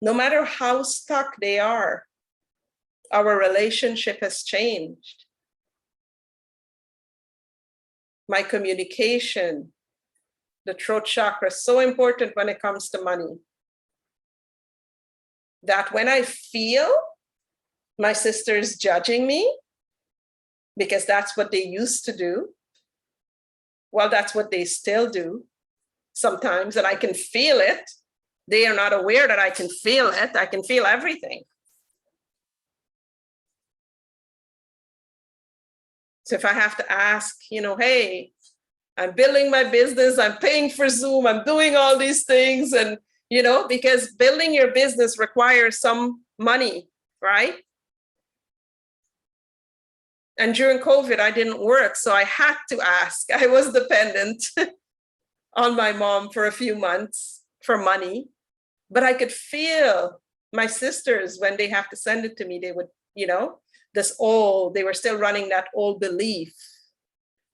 no matter how stuck they are, our relationship has changed. My communication, the throat chakra, is so important when it comes to money. That when I feel my sisters judging me, because that's what they used to do, well, that's what they still do sometimes, and I can feel it. They are not aware that I can feel it. I can feel everything. So if I have to ask, hey, I'm building my business, I'm paying for Zoom, I'm doing all these things, and because building your business requires some money, right? And during COVID, I didn't work, so I had to ask. I was dependent on my mom for a few months for money, but I could feel my sisters when they have to send it to me, they would, they were still running that old belief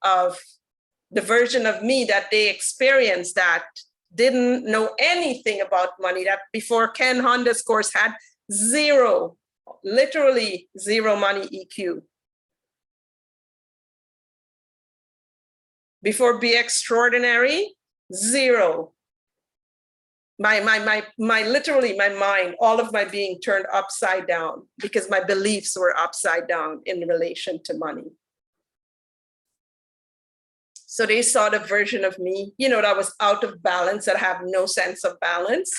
of the version of me that they experienced that didn't know anything about money, that before Ken Honda's course had zero, literally zero money EQ. Before Be Extraordinary, zero. Literally my mind, all of my being turned upside down because my beliefs were upside down in relation to money. So they saw the version of me, that was out of balance, that have no sense of balance,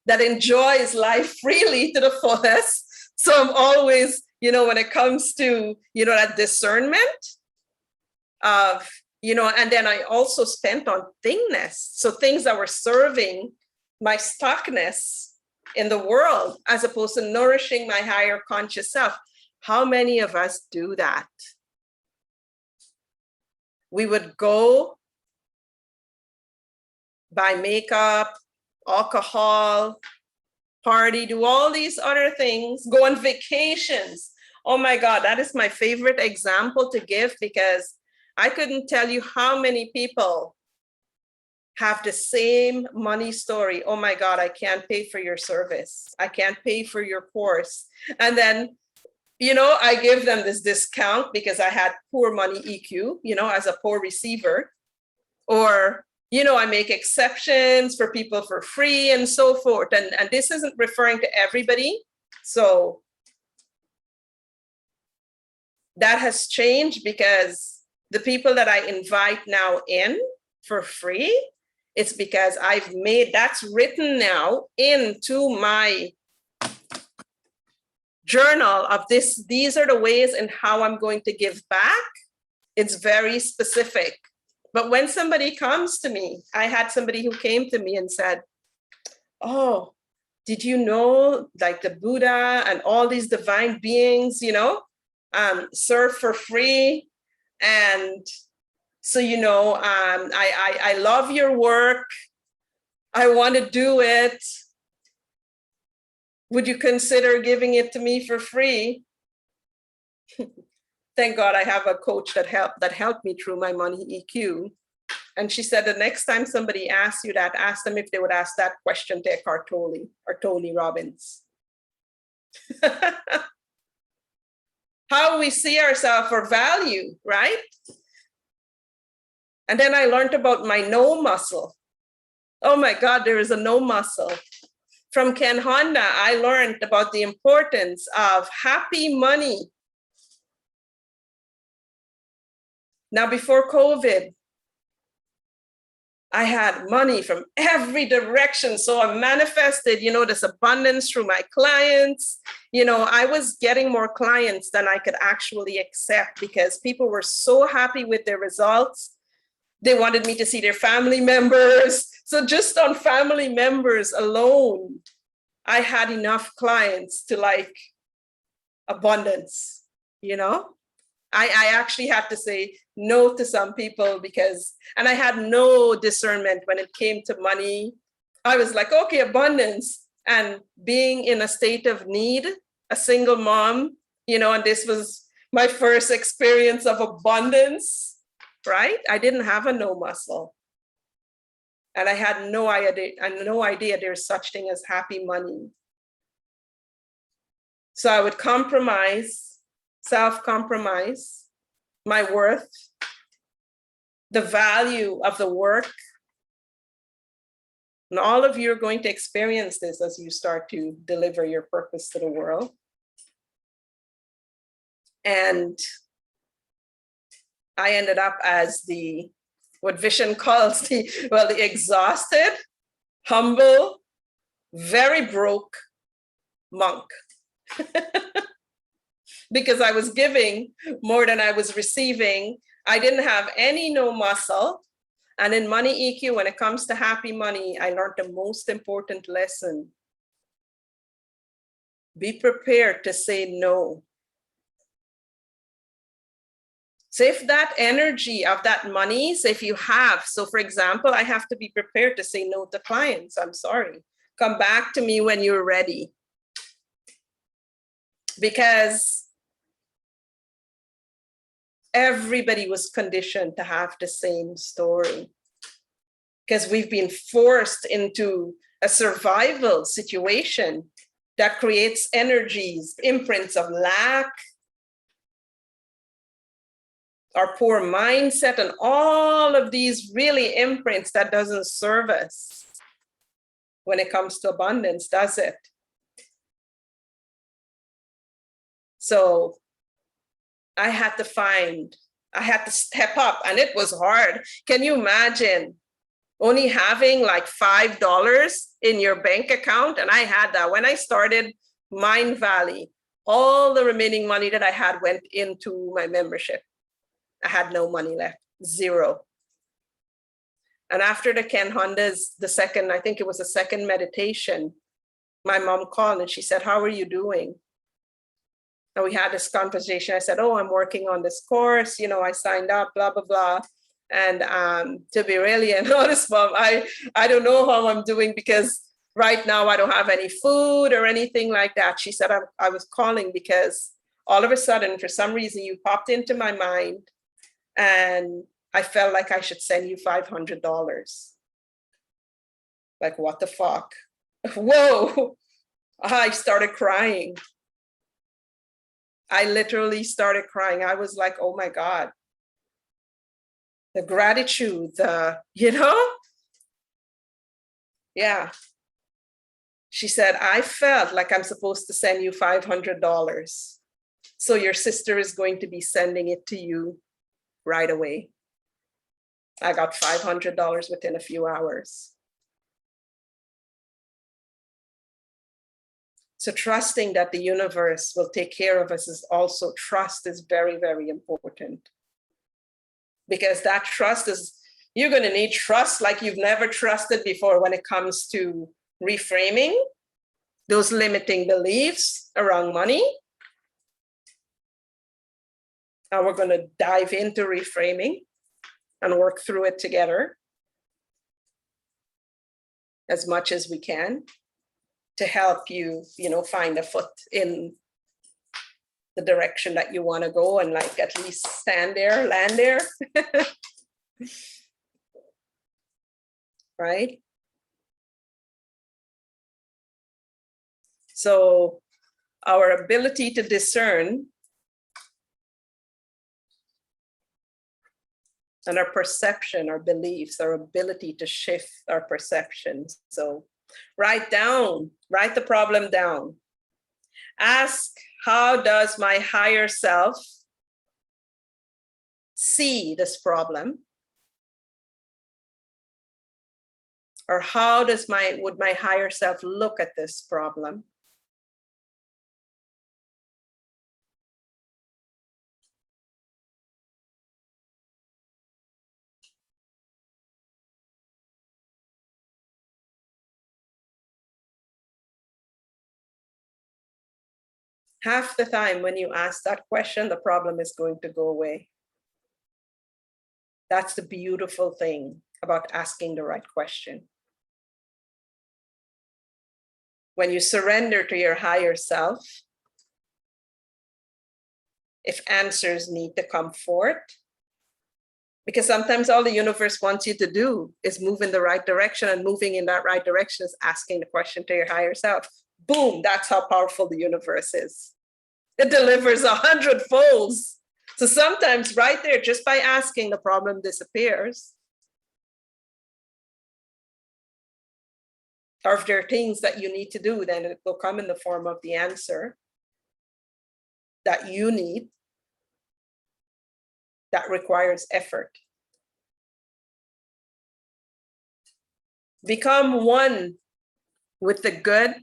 that enjoys life freely to the fullest. So I'm always, when it comes to, that discernment of, and then I also spent on thingness. So things that were serving my stuckness in the world, as opposed to nourishing my higher conscious self. How many of us do that? We would go buy makeup, alcohol, party, do all these other things, go on vacations. Oh my God, that is my favorite example to give, because I couldn't tell you how many people have the same money story. Oh my God, I can't pay for your service. I can't pay for your course. And then, I give them this discount because I had poor money EQ, as a poor receiver. Or, I make exceptions for people for free and so forth. And this isn't referring to everybody. So that has changed, because the people that I invite now in for free, it's because I've made, that's written now into my journal of this. These are the ways and how I'm going to give back. It's very specific. But when somebody comes to me, I had somebody who came to me and said, oh, did you know, like the Buddha and all these divine beings, serve for free? And so, I love your work. I want to do it. Would you consider giving it to me for free? Thank God I have a coach that helped me through my money EQ. And she said, the next time somebody asks you that, ask them if they would ask that question to Eckhart Tolle or Tony Robbins. How we see ourselves for value, right? And then I learned about my no muscle. Oh my God, there is a no muscle. From Ken Honda, I learned about the importance of happy money. Now, before COVID, I had money from every direction. So I manifested, this abundance through my clients. I was getting more clients than I could actually accept, because people were so happy with their results. They wanted me to see their family members. So just on family members alone, I had enough clients to like abundance, I actually had to say no to some people and I had no discernment when it came to money. I was like, okay, abundance, and being in a state of need, a single mom, and this was my first experience of abundance, right? I didn't have a no muscle. And I had no idea there's such thing as happy money. So I would self-compromise my worth, the value of the work. And all of you are going to experience this as you start to deliver your purpose to the world. And I ended up as what Vishen calls the exhausted, humble, very broke monk. Because I was giving more than I was receiving. I didn't have any no muscle. And in money EQ, when it comes to happy money, I learned the most important lesson. Be prepared to say no. So if that energy of that money, so if you have, so for example, I have to be prepared to say no to clients. I'm sorry. Come back to me when you're ready. Because everybody was conditioned to have the same story, because we've been forced into a survival situation that creates energies, imprints of lack, our poor mindset, and all of these really imprints that doesn't serve us when it comes to abundance, does it? So I had to step up, and it was hard. Can you imagine only having like $5 in your bank account? And I had that when I started Mind Valley. All the remaining money that I had went into my membership. I had no money left, zero. And after the Ken Honda's, I think it was the second meditation, my mom called and she said, how are you doing? And we had this conversation. I said, oh, I'm working on this course. I signed up, blah, blah, blah. And to be really honest, Mom, I don't know how I'm doing, because right now I don't have any food or anything like that. She said, I was calling because all of a sudden, for some reason, you popped into my mind and I felt like I should send you $500. Like, what the fuck? Whoa. I started crying. I literally started crying. I was like, oh my God. The gratitude, Yeah. She said, I felt like I'm supposed to send you $500. So your sister is going to be sending it to you right away. I got $500 within a few hours. So trusting that the universe will take care of us is also, trust is very, very important. Because that trust is, you're going to need trust like you've never trusted before when it comes to reframing those limiting beliefs around money. Now we're going to dive into reframing and work through it together as much as we can to help you, find a foot in the direction that you want to go and like at least land there. Right? So our ability to discern and our perception, our beliefs, our ability to shift our perceptions. So write the problem down. Ask, how does my higher self see this problem? Or how would my higher self look at this problem? Half the time when you ask that question, the problem is going to go away. That's the beautiful thing about asking the right question. When you surrender to your higher self, if answers need to come forth, because sometimes all the universe wants you to do is move in the right direction, and moving in that right direction is asking the question to your higher self. Boom, that's how powerful the universe is. It delivers 100-folds. So sometimes right there, just by asking, the problem disappears. Or if there are things that you need to do, then it will come in the form of the answer that you need, that requires effort. Become one with the good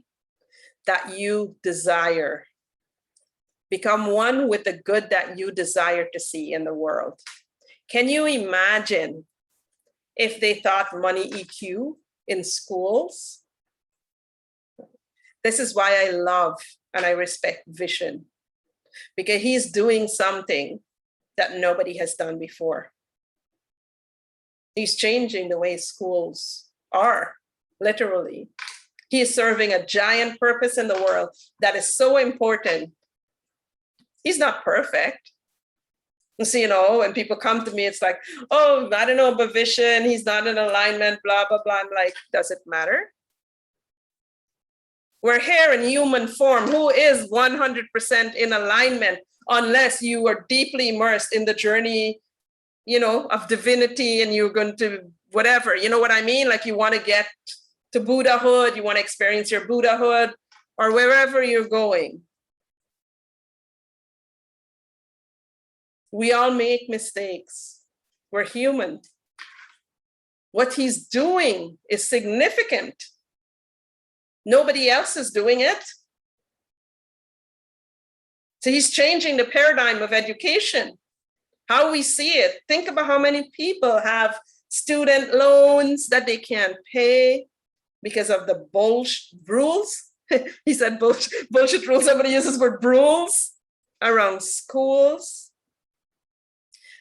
that you desire. Become one with the good that you desire to see in the world. Can you imagine if they taught money EQ in schools? This is why I love and I respect Vision, because he's doing something that nobody has done before. He's changing the way schools are, literally. He is serving a giant purpose in the world that is so important. He's not perfect. So, when people come to me, it's like, oh, I don't know about Vision, he's not in alignment, blah, blah, blah. I'm like, does it matter? We're here in human form. Who is 100% in alignment unless you are deeply immersed in the journey, of divinity, and you're going to whatever, you know what I mean? Like you want to get to Buddhahood, you want to experience your Buddhahood, or wherever you're going. We all make mistakes. We're human. What he's doing is significant. Nobody else is doing it. So he's changing the paradigm of education, how we see it. Think about how many people have student loans that they can't pay because of the bullshit rules. He said bullshit rules. Somebody uses the word rules around schools.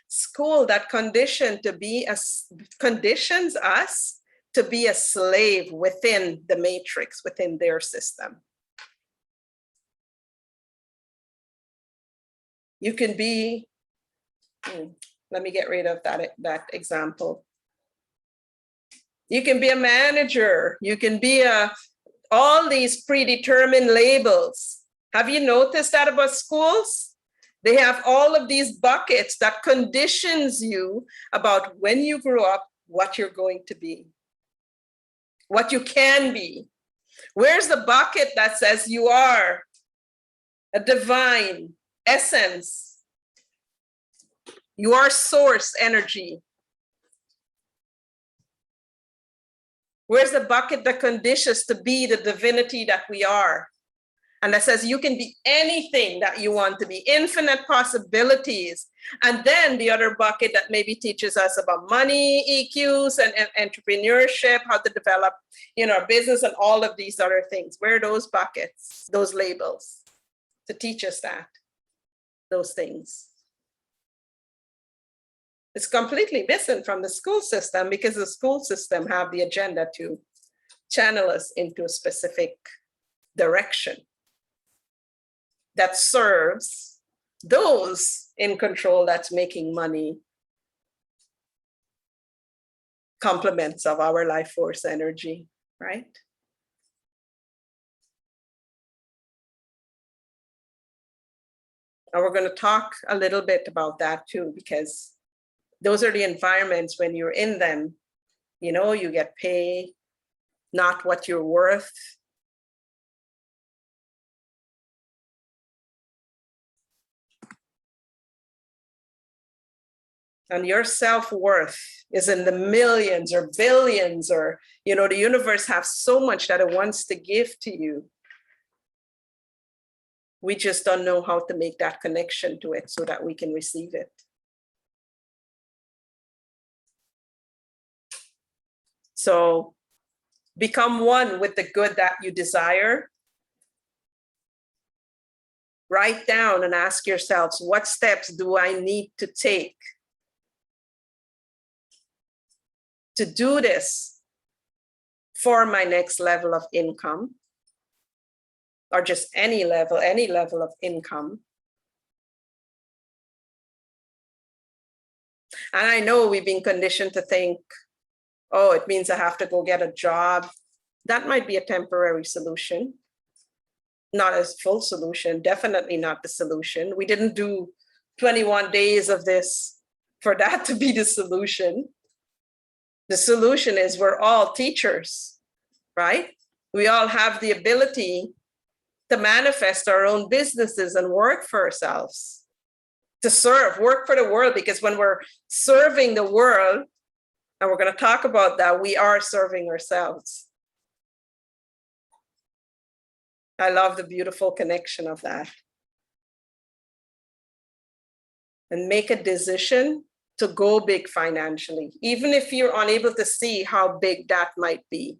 School that conditions us to be a slave within the matrix, within their system. You can be, let me get rid of that example. You can be a manager. You can be all these predetermined labels. Have you noticed that about schools? They have all of these buckets that conditions you about when you grow up, what you're going to be. what you can be? Where's the bucket that says you are a divine essence? You are source energy. Where's the bucket that conditions to be the divinity that we are? And that says you can be anything that you want to be, infinite possibilities. And then the other bucket that maybe teaches us about money, EQs, and entrepreneurship, how to develop, our business and all of these other things. Where are those buckets, those labels to teach us those things? It's completely missing from the school system, because the school system have the agenda to channel us into a specific direction that serves those in control that's making money complements of our life force energy, right? And we're going to talk a little bit about that too, because those are the environments when you're in them, you get paid, not what you're worth. And your self-worth is in the millions or billions, or, the universe has so much that it wants to give to you. We just don't know how to make that connection to it so that we can receive it. So become one with the good that you desire. Write down and ask yourselves, what steps do I need to take to do this for my next level of income, or just any level of income? And I know we've been conditioned to think, oh, it means I have to go get a job. That might be a temporary solution, not a full solution, definitely not the solution. We didn't do 21 days of this for that to be the solution. The solution is we're all teachers, right? We all have the ability to manifest our own businesses and work for ourselves, to serve, work for the world, because when we're serving the world, and we're going to talk about that, we are serving ourselves. I love the beautiful connection of that. And make a decision to go big financially, even if you're unable to see how big that might be.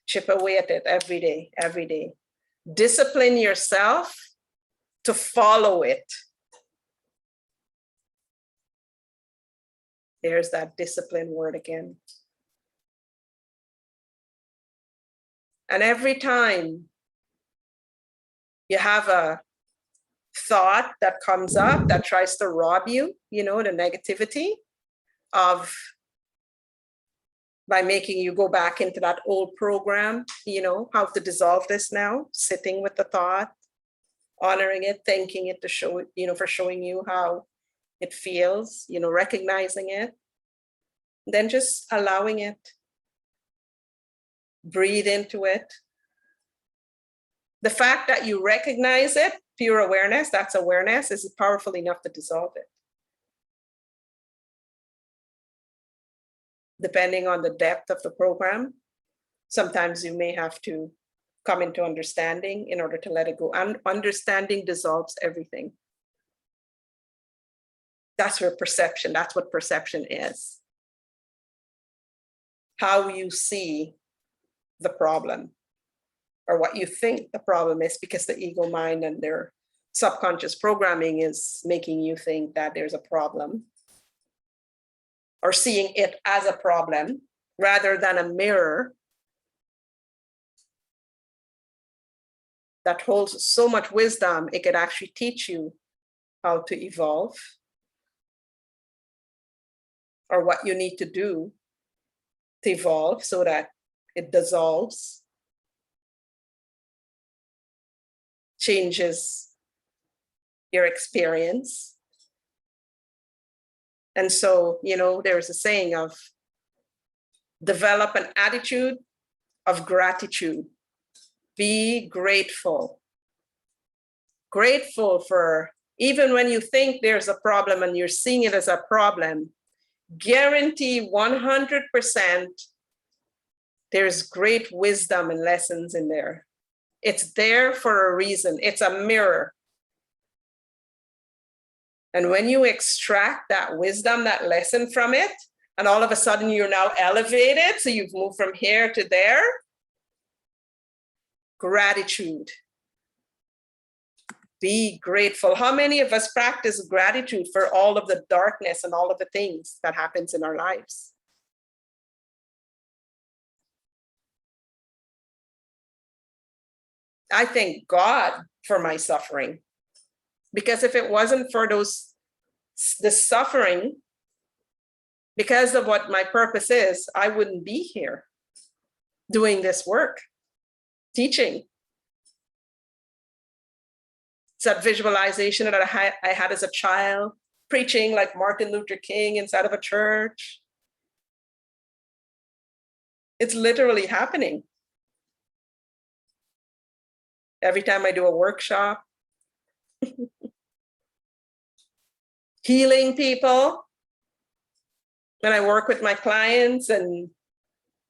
Chip away at it every day, every day. Discipline yourself to follow it. There's that discipline word again. And every time you have a thought that comes up that tries to rob you, the negativity of, by making you go back into that old program, how to dissolve this now, sitting with the thought, honoring it, thanking it to show it, for showing you how it feels, recognizing it, then just allowing it. Breathe into it. The fact that you recognize it, pure awareness, that's awareness, is powerful enough to dissolve it. Depending on the depth of the program, sometimes you may have to come into understanding in order to let it go. And understanding dissolves everything. That's what perception is. How you see the problem, or what you think the problem is, because the ego mind and their subconscious programming is making you think that there's a problem, or seeing it as a problem rather than a mirror that holds so much wisdom. It could actually teach you how to evolve, or what you need to do to evolve so that it dissolves, changes your experience. And so, there's a saying of, develop an attitude of gratitude. Be grateful. Grateful for, even when you think there's a problem and you're seeing it as a problem, guarantee 100% there's great wisdom and lessons in there. It's there for a reason. It's a mirror. And when you extract that wisdom, that lesson from it, and all of a sudden you're now elevated, so you've moved from here to there, gratitude. Be grateful. How many of us practice gratitude for all of the darkness and all of the things that happens in our lives? I thank God for my suffering, because if it wasn't for the suffering, because of what my purpose is, I wouldn't be here doing this work, teaching. It's that visualization that I had as a child, preaching like Martin Luther King inside of a church. It's literally happening. Every time I do a workshop, healing people, when I work with my clients, and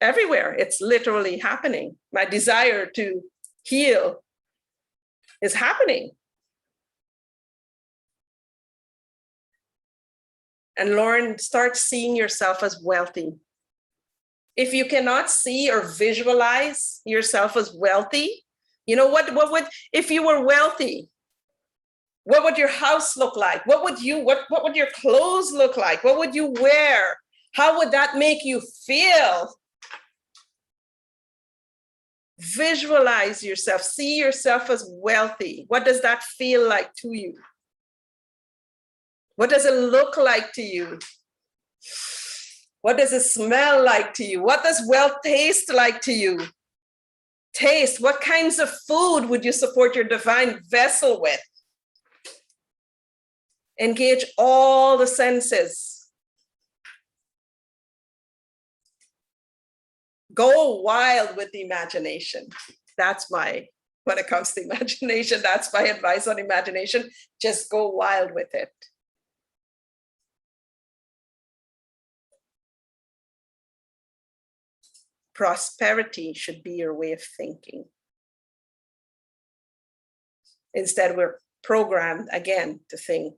everywhere, it's literally happening. My desire to heal is happening. And Lauren, start seeing yourself as wealthy. If you cannot see or visualize yourself as wealthy, you know what would, if you were wealthy, what would your house look like? What would your clothes look like? What would you wear? How would that make you feel? Visualize yourself, see yourself as wealthy. What does that feel like to you? What does it look like to you? What does it smell like to you? What does wealth taste like to you? Taste, what kinds of food would you support your divine vessel with? Engage all the senses. Go wild with the imagination. That's when it comes to imagination, that's my advice on imagination. Just go wild with it. Prosperity should be your way of thinking. Instead, we're programmed again to think.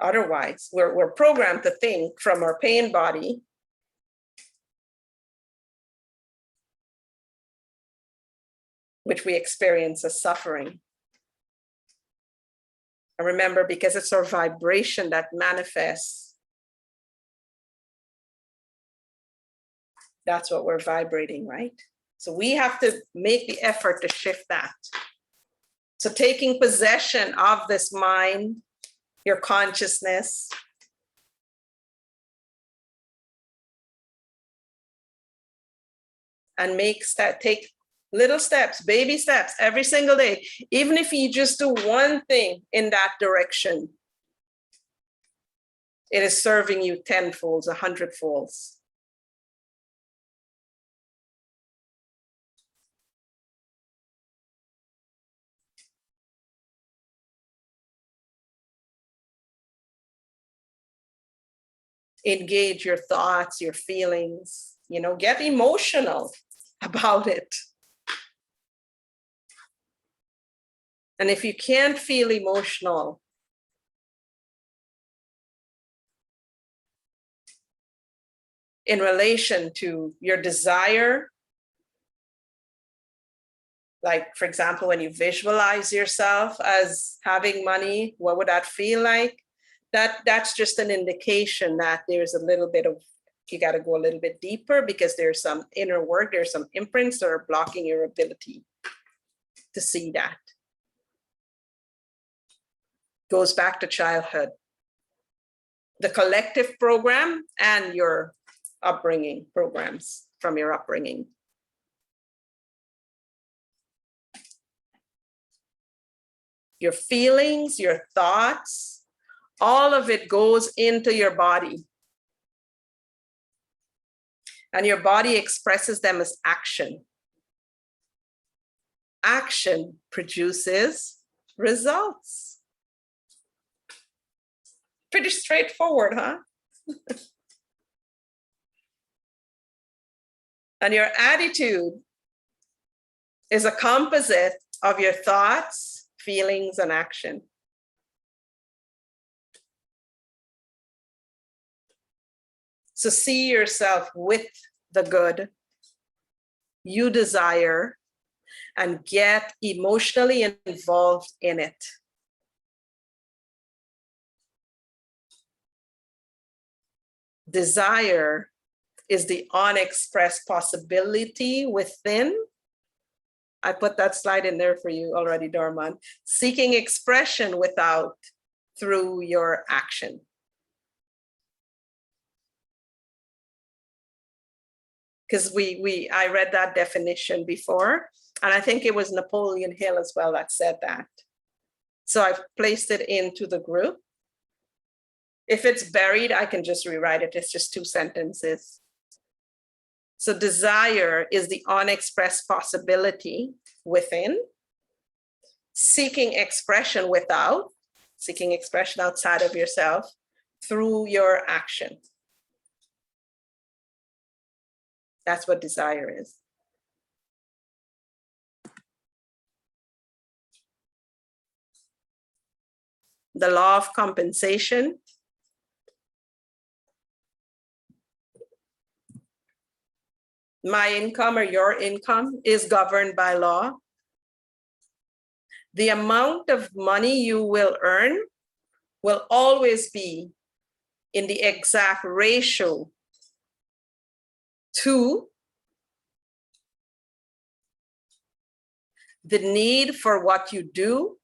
Otherwise, we're programmed to think from our pain body. Which we experience as suffering. And remember, because it's our vibration that manifests, that's what we're vibrating, right? So we have to make the effort to shift that. So taking possession of this mind, your consciousness, and take little steps, baby steps every single day. Even if you just do one thing in that direction, it is serving you 10-folds, 100-folds. Engage your thoughts, your feelings, get emotional about it. And if you can't feel emotional, in relation to your desire, like, for example, when you visualize yourself as having money, what would that feel like? That's just an indication that there's a little bit of, you got to go a little bit deeper, because there's some inner work, there's some imprints that are blocking your ability to see that. Goes back to childhood, the collective program and your upbringing programs from your upbringing. Your feelings, your thoughts, all of it goes into your body. And your body expresses them as action. Action produces results. Pretty straightforward, huh? And your attitude is a composite of your thoughts, feelings, and action. So see yourself with the good you desire and get emotionally involved in it. Desire is the unexpressed possibility within. I put that slide in there for you already, Dharma. Seeking expression without, through your action. Because I read that definition before, and I think it was Napoleon Hill as well that said that. So I've placed it into the group. If it's buried, I can just rewrite it. It's just 2 sentences. So desire is the unexpressed possibility within, seeking expression without, seeking expression outside of yourself through your action. That's what desire is. The law of compensation. My income or your income is governed by law. The amount of money you will earn will always be in the exact ratio to the need for what you do,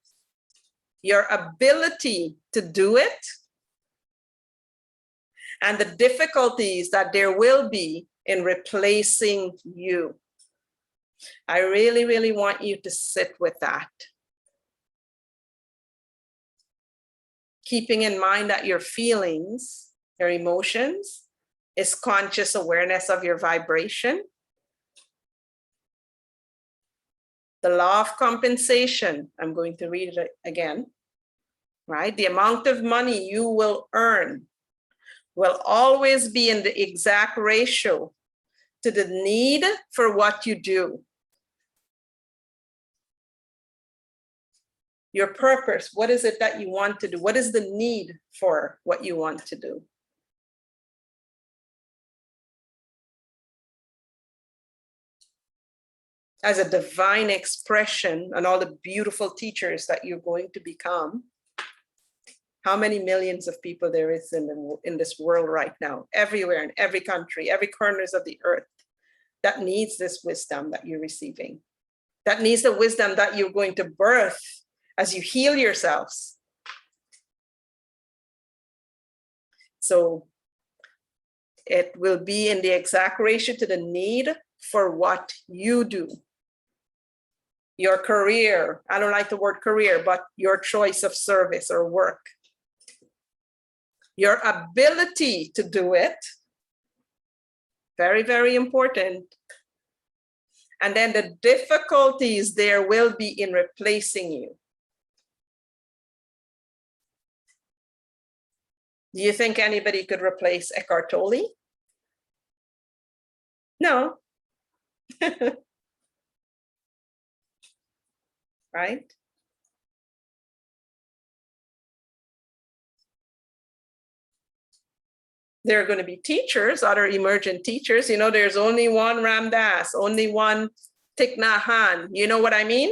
your ability to do it, and the difficulties that there will be in replacing you. I really, really want you to sit with that. Keeping in mind that your feelings, your emotions, is conscious awareness of your vibration. The law of compensation, I'm going to read it again, right? The amount of money you will earn will always be in the exact ratio to the need for what you do. Your purpose, what is it that you want to do? What is the need for what you want to do? As a divine expression and all the beautiful teachers that you're going to become, how many millions of people there is in this world right now, everywhere in every country, every corners of the earth, that needs this wisdom that you're receiving, that needs the wisdom that you're going to birth as you heal yourselves. So it will be in the exact ratio to the need for what you do. Your career, I don't like the word career, but your choice of service or work. Your ability to do it, very, very important. And then the difficulties there will be in replacing you. Do you think anybody could replace Eckhart Tolle? No. Right? There are going to be teachers, other emergent teachers. You know, there's only one Ram Dass, only one Thich Nhat Hanh. You know what I mean?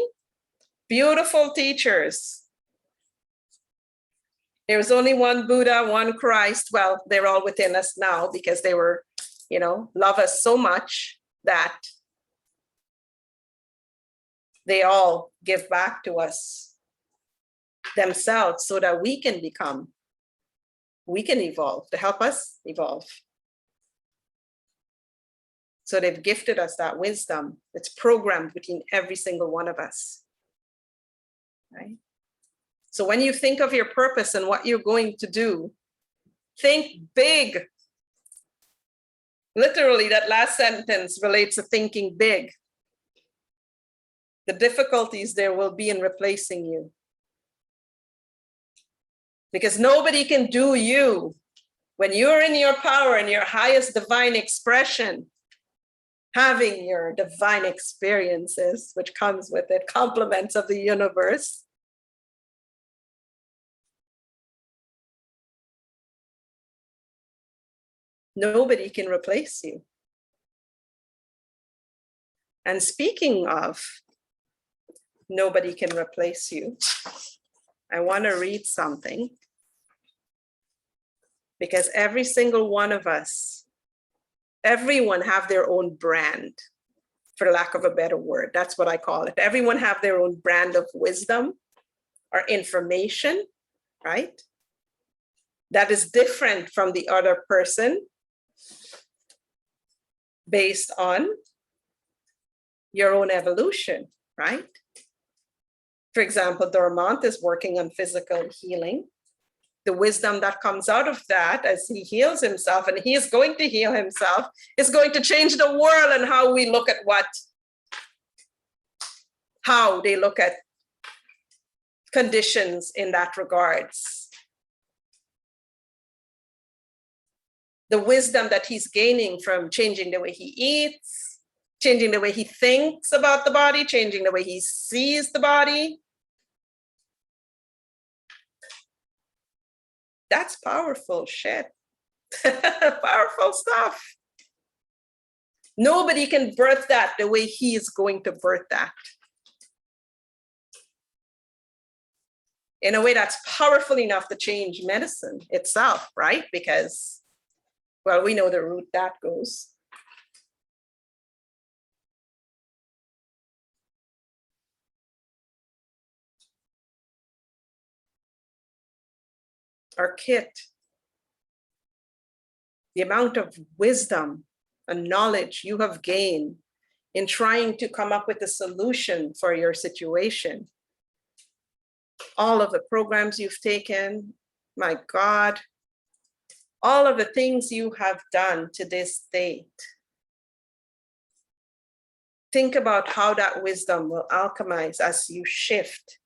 Beautiful teachers. There was only one Buddha, one Christ. Well, they're all within us now because they were, you know, love us so much that they all give back to us themselves so that we can become, we can evolve, to help us evolve. So they've gifted us that wisdom. It's programmed within every single one of us, right? So when you think of your purpose and what you're going to do, think big. Literally, that last sentence relates to thinking big. The difficulties there will be in replacing you. Because nobody can do you. When you're in your power and your highest divine expression, having your divine experiences, which comes with it, compliments of the universe, nobody can replace you. And speaking of nobody can replace you, I want to read something, because every single one of us, everyone have their own brand, for lack of a better word. That's what I call it. Everyone have their own brand of wisdom or information, right? That is different from the other person based on your own evolution, right? For example, Dharma is working on physical healing. The wisdom that comes out of that as he heals himself, and he is going to heal himself, is going to change the world and how we look at how they look at conditions in that regards. The wisdom that he's gaining from changing the way he eats, changing the way he thinks about the body, changing the way he sees the body. That's powerful shit. Powerful stuff. Nobody can birth that the way he is going to birth that. In a way that's powerful enough to change medicine itself, right? Because, well, we know the route that goes. Our kit, the amount of wisdom and knowledge you have gained in trying to come up with a solution for your situation. All of the programs you've taken, my God, all of the things you have done to this date. Think about how that wisdom will alchemize as you shift,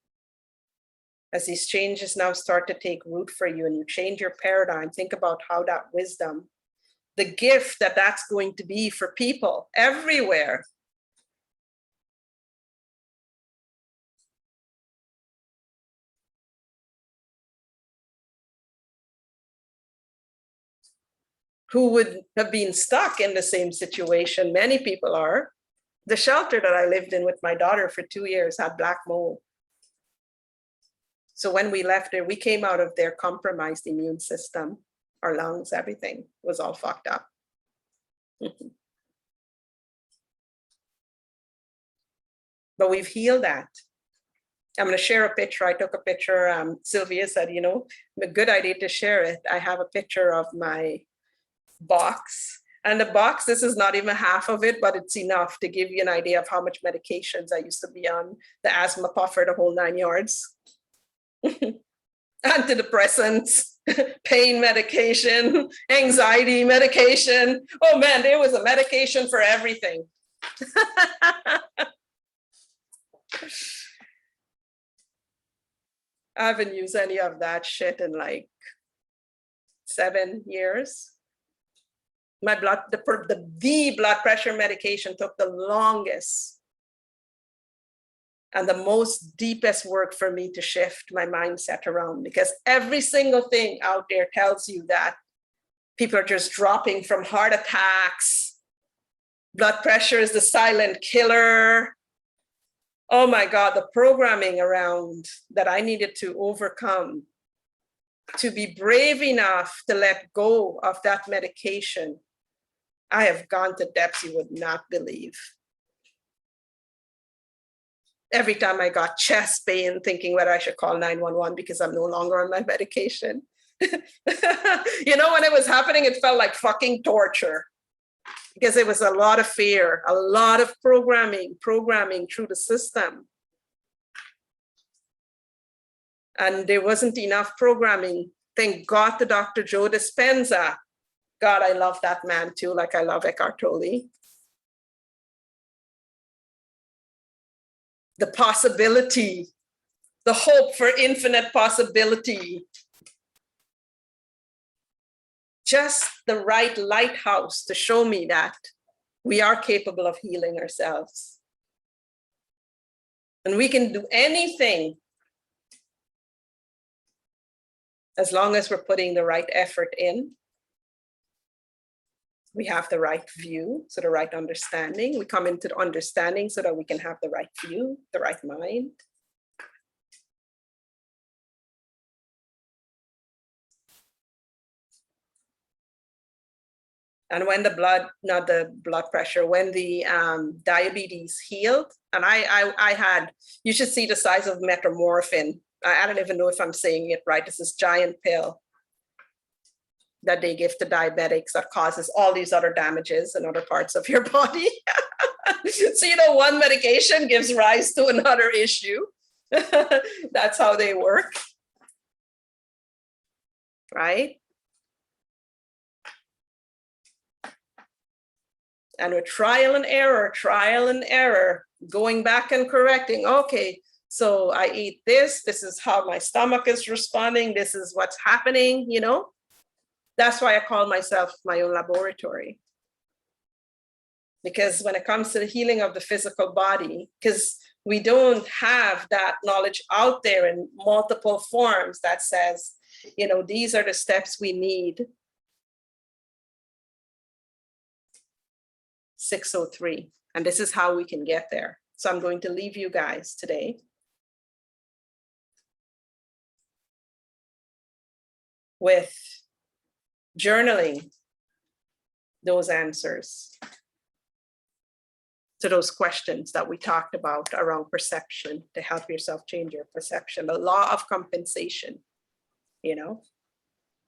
as these changes now start to take root for you and you change your paradigm. Think about how that wisdom, the gift that that's going to be for people everywhere. Who would have been stuck in the same situation. Many people are. The shelter that I lived in with my daughter for 2 years had black mold. So when we left there, we came out of their compromised immune system, our lungs, everything was all fucked up. But we've healed that. I'm going to share a picture. I took a picture. Sylvia said, you know, a good idea to share it. I have a picture of my box. And the box, this is not even half of it, but it's enough to give you an idea of how much medications I used to be on, the asthma puffer, the whole 9 yards. Antidepressants, pain medication, anxiety medication. Oh man, there was a medication for everything. I haven't used any of that shit in like 7 years. My blood, the blood pressure medication took the longest and the most deepest work for me to shift my mindset around, because every single thing out there tells you that people are just dropping from heart attacks. Blood pressure is the silent killer. Oh my God, the programming around that I needed to overcome to be brave enough to let go of that medication. I have gone to depths you would not believe. Every time I got chest pain, thinking whether I should call 911 because I'm no longer on my medication. You know, when it was happening, it felt like fucking torture because it was a lot of fear, a lot of programming through the system. And there wasn't enough programming. Thank God to Dr. Joe Dispenza God, I love that man too, like I love Eckhart Tolle. The possibility, the hope for infinite possibility. Just the right lighthouse to show me that we are capable of healing ourselves. And we can do anything as long as we're putting the right effort in. We have the right view, so the right understanding. We come into the understanding so that we can have the right view, the right mind. And when the blood, not the blood pressure, when the diabetes healed, and I had, you should see the size of metformin. I don't even know if I'm saying it right. This is giant pill that they give to diabetics that causes all these other damages in other parts of your body. So, you know, one medication gives rise to another issue. That's how they work, right? And with trial and error, going back and correcting, okay, so I eat this is how my stomach is responding, this is what's happening, you know? That's why I call myself my own laboratory. Because when it comes to the healing of the physical body, because we don't have that knowledge out there in multiple forms that says, you know, these are the steps we need. 603, and this is how we can get there. So I'm going to leave you guys today with journaling those answers to those questions that we talked about around perception, to help yourself change your perception, the law of compensation, you know,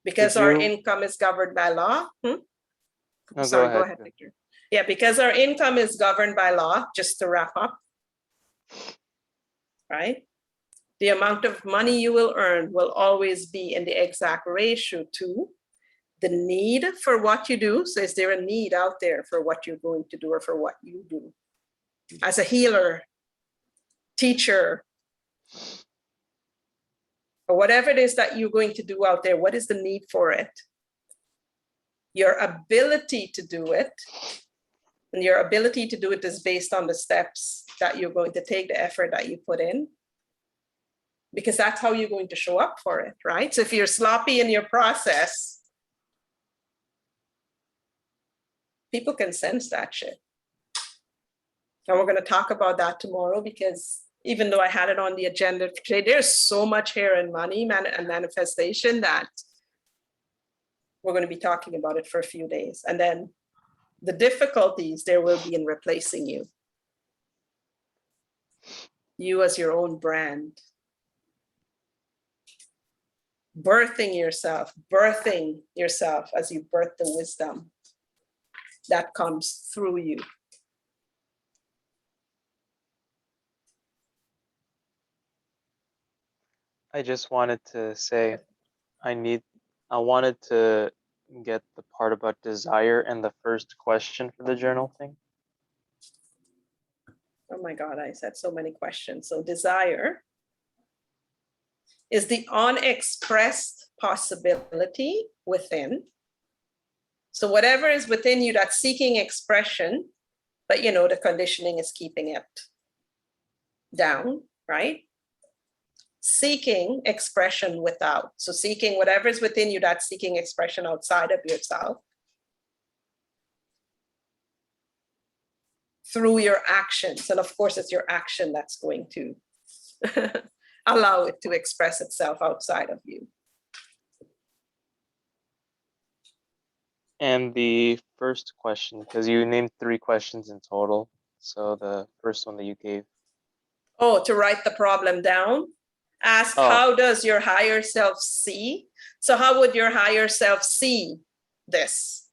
because our income is governed by law. No, sorry, go ahead, Victor. Yeah, because our income is governed by law, just to wrap up, right? The amount of money you will earn will always be in the exact ratio to the need for what you do. So is there a need out there for what you're going to do or for what you do? As a healer, teacher, or whatever it is that you're going to do out there, what is the need for it? Your ability to do it. And your ability to do it is based on the steps that you're going to take, the effort that you put in, because that's how you're going to show up for it, right? So if you're sloppy in your process, people can sense that shit. And we're going to talk about that tomorrow, because even though I had it on the agenda today, there's so much here in money and manifestation that we're going to be talking about it for a few days. And then the difficulties there will be in replacing you. You as your own brand. Birthing yourself as you birth the wisdom that comes through you. I just wanted to say, I wanted to get the part about desire and the first question for the journal thing. Oh my God, I said so many questions. So desire is the unexpressed possibility within. So whatever is within you that's seeking expression, but you know, the conditioning is keeping it down, right? Seeking expression without. So seeking whatever is within you that's seeking expression outside of yourself through your actions. And of course, it's your action that's going to allow it to express itself outside of you. And the first question, because you named 3 questions in total. So the first one that you gave. Oh, to write the problem down. Ask, how does your higher self see? So how would your higher self see this?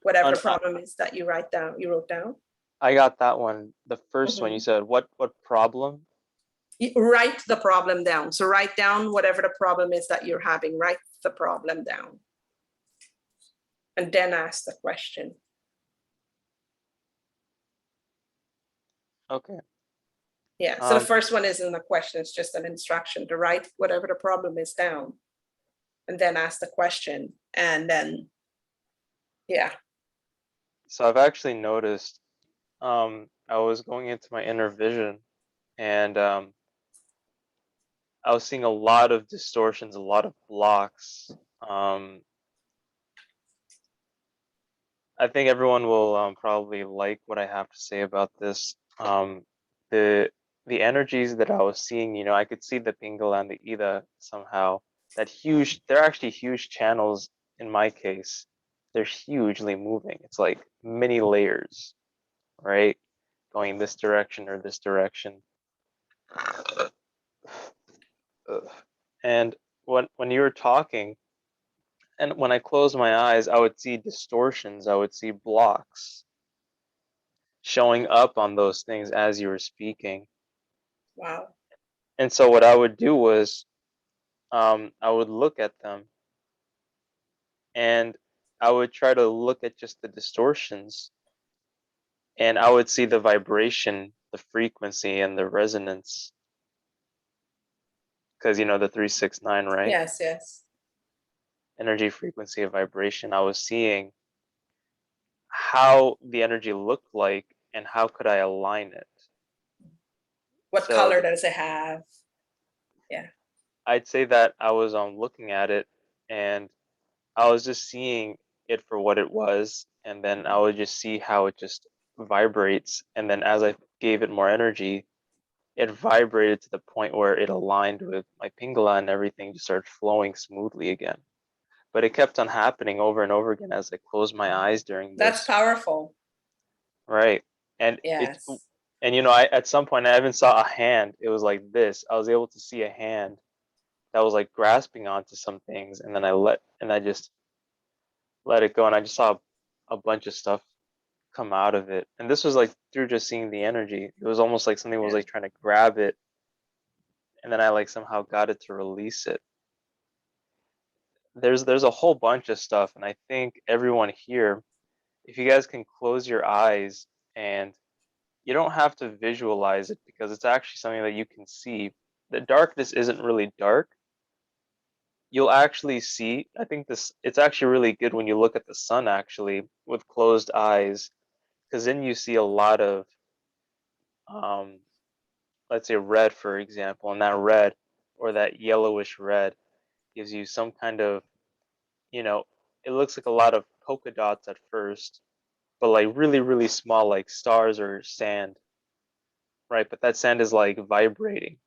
Whatever problem is that you wrote down. I got that one. The first one you said, what problem? Write the problem down. So write down whatever the problem is that you're having. Write the problem down. and then ask the question. Okay. Yeah. So the first one isn't a question, it's just an instruction to write whatever the problem is down and then ask the question. And then, yeah. So I've actually noticed, I was going into my inner vision, and I was seeing a lot of distortions, a lot of blocks. I think everyone will probably like what I have to say about this. The the energies that I was seeing, I could see the Pingala and the Ida somehow. They're actually huge channels in my case. They're hugely moving. It's like many layers, right? Going this direction or this direction. And when you were talking, and when I closed my eyes, I would see distortions, I would see blocks showing up on those things as you were speaking. Wow. And so what I would do was, I would look at them, and I would try to look at just the distortions, and I would see the vibration, the frequency, and the resonance. Because the 369, right? Yes, yes. Energy, frequency, and vibration. I was seeing how the energy looked like and how could I align it. What color does it have? Yeah. I'd say that I was looking at it, and I was just seeing it for what it was, and then I would just see how it just vibrates, and then as I gave it more energy, it vibrated to the point where it aligned with my Pingala, and everything just started flowing smoothly again. But it kept on happening over and over again as I closed my eyes during That's this. powerful. Right. And Yes. I at some point I even saw a hand. It was like this. I was able to see a hand that was like grasping onto some things, and then I just let it go, and I just saw a bunch of stuff come out of it. And this was like through just seeing the energy. It was almost like something was like trying to grab it, and then I like somehow got it to release it. There's a whole bunch of stuff, and I think everyone here, if you guys can close your eyes, and you don't have to visualize it because it's actually something that you can see. The darkness isn't really dark. You'll actually see, I think it's actually really good when you look at the sun actually with closed eyes, because then you see a lot of, let's say red, for example, and that red or that yellowish red gives you some kind of, it looks like a lot of polka dots at first, but like really, really small, like stars or sand, right? But that sand is like vibrating,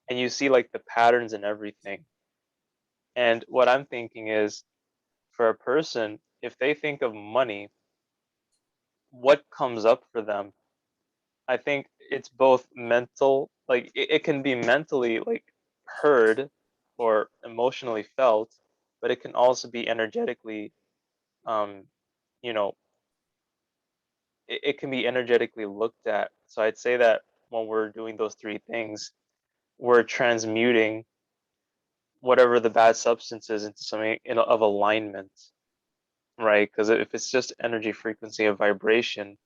and you see like the patterns and everything. And what I'm thinking is, for a person, if they think of money, what comes up for them? I think it's both mental, like it can be mentally like heard or emotionally felt, but it can also be energetically, um, you know, it can be energetically looked at. So I'd say that when we're doing those three things, we're transmuting whatever the bad substance is into something of alignment, right? Because if it's just energy, frequency, and vibration,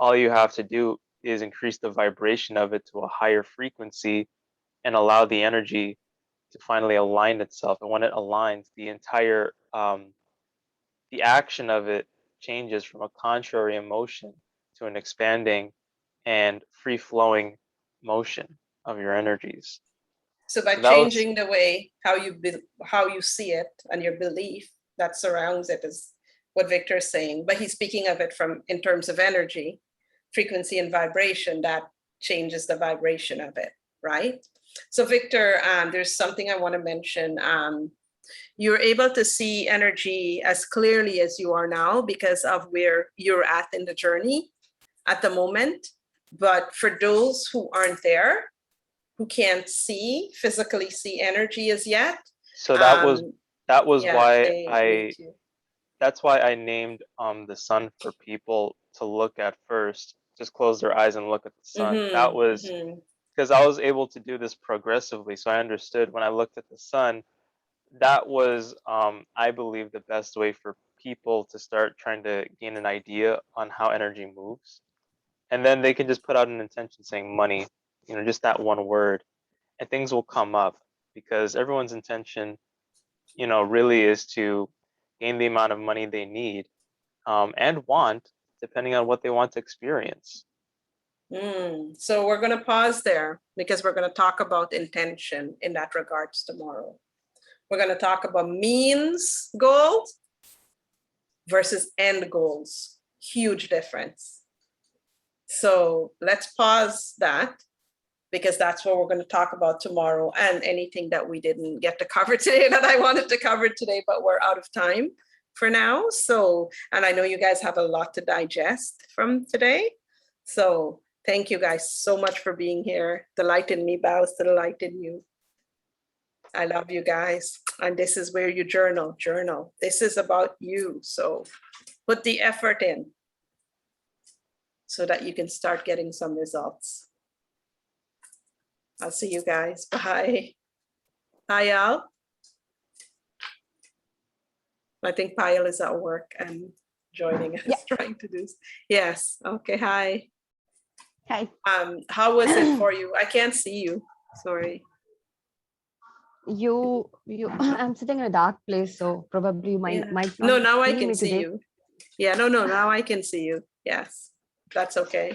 all you have to do is increase the vibration of it to a higher frequency and allow the energy to finally align itself. And when it aligns, the entire the action of it changes from a contrary emotion to an expanding and free flowing motion of your energies. So by So that was changing the way how you see it and your belief that surrounds it is what Victor is saying. But he's speaking of it from in terms of energy, frequency, and vibration. That changes the vibration of it, right? So Victor, there's something I want to mention. You're able to see energy as clearly as you are now because of where you're at in the journey at the moment. But for those who aren't there, who can't physically see energy as yet. So that was why that's why I named the sun for people to look at first. Just close their eyes and look at the sun. That was because I was able to do this progressively. So I understood when I looked at the sun, that was, I believe, the best way for people to start trying to gain an idea on how energy moves. And then they can just put out an intention saying money, just that one word, and things will come up, because everyone's intention, really is to gain the amount of money they need, and want, depending on what they want to experience. So we're going to pause there because we're going to talk about intention in that regards tomorrow. We're going to talk about means goals versus end goals. Huge difference. So let's pause that, because that's what we're going to talk about tomorrow, and anything that we didn't get to cover today that I wanted to cover today, but we're out of time for now. So, and I know you guys have a lot to digest from today. So thank you guys so much for being here. The light in me bows to the light in you. I love you guys. And this is where you journal. This is about you. So put the effort in so that you can start getting some results. I'll see you guys. Bye. Hi, Al. I think Payal is at work and joining us, trying to do. Yes. Okay. Hi. Hi. How was it for you? I can't see you. Sorry. You I'm sitting in a dark place, so probably you might No, not now I see can me see today. you. Yeah, no, now I can see you. Yes, that's okay.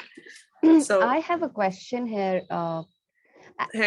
So I have a question here. hang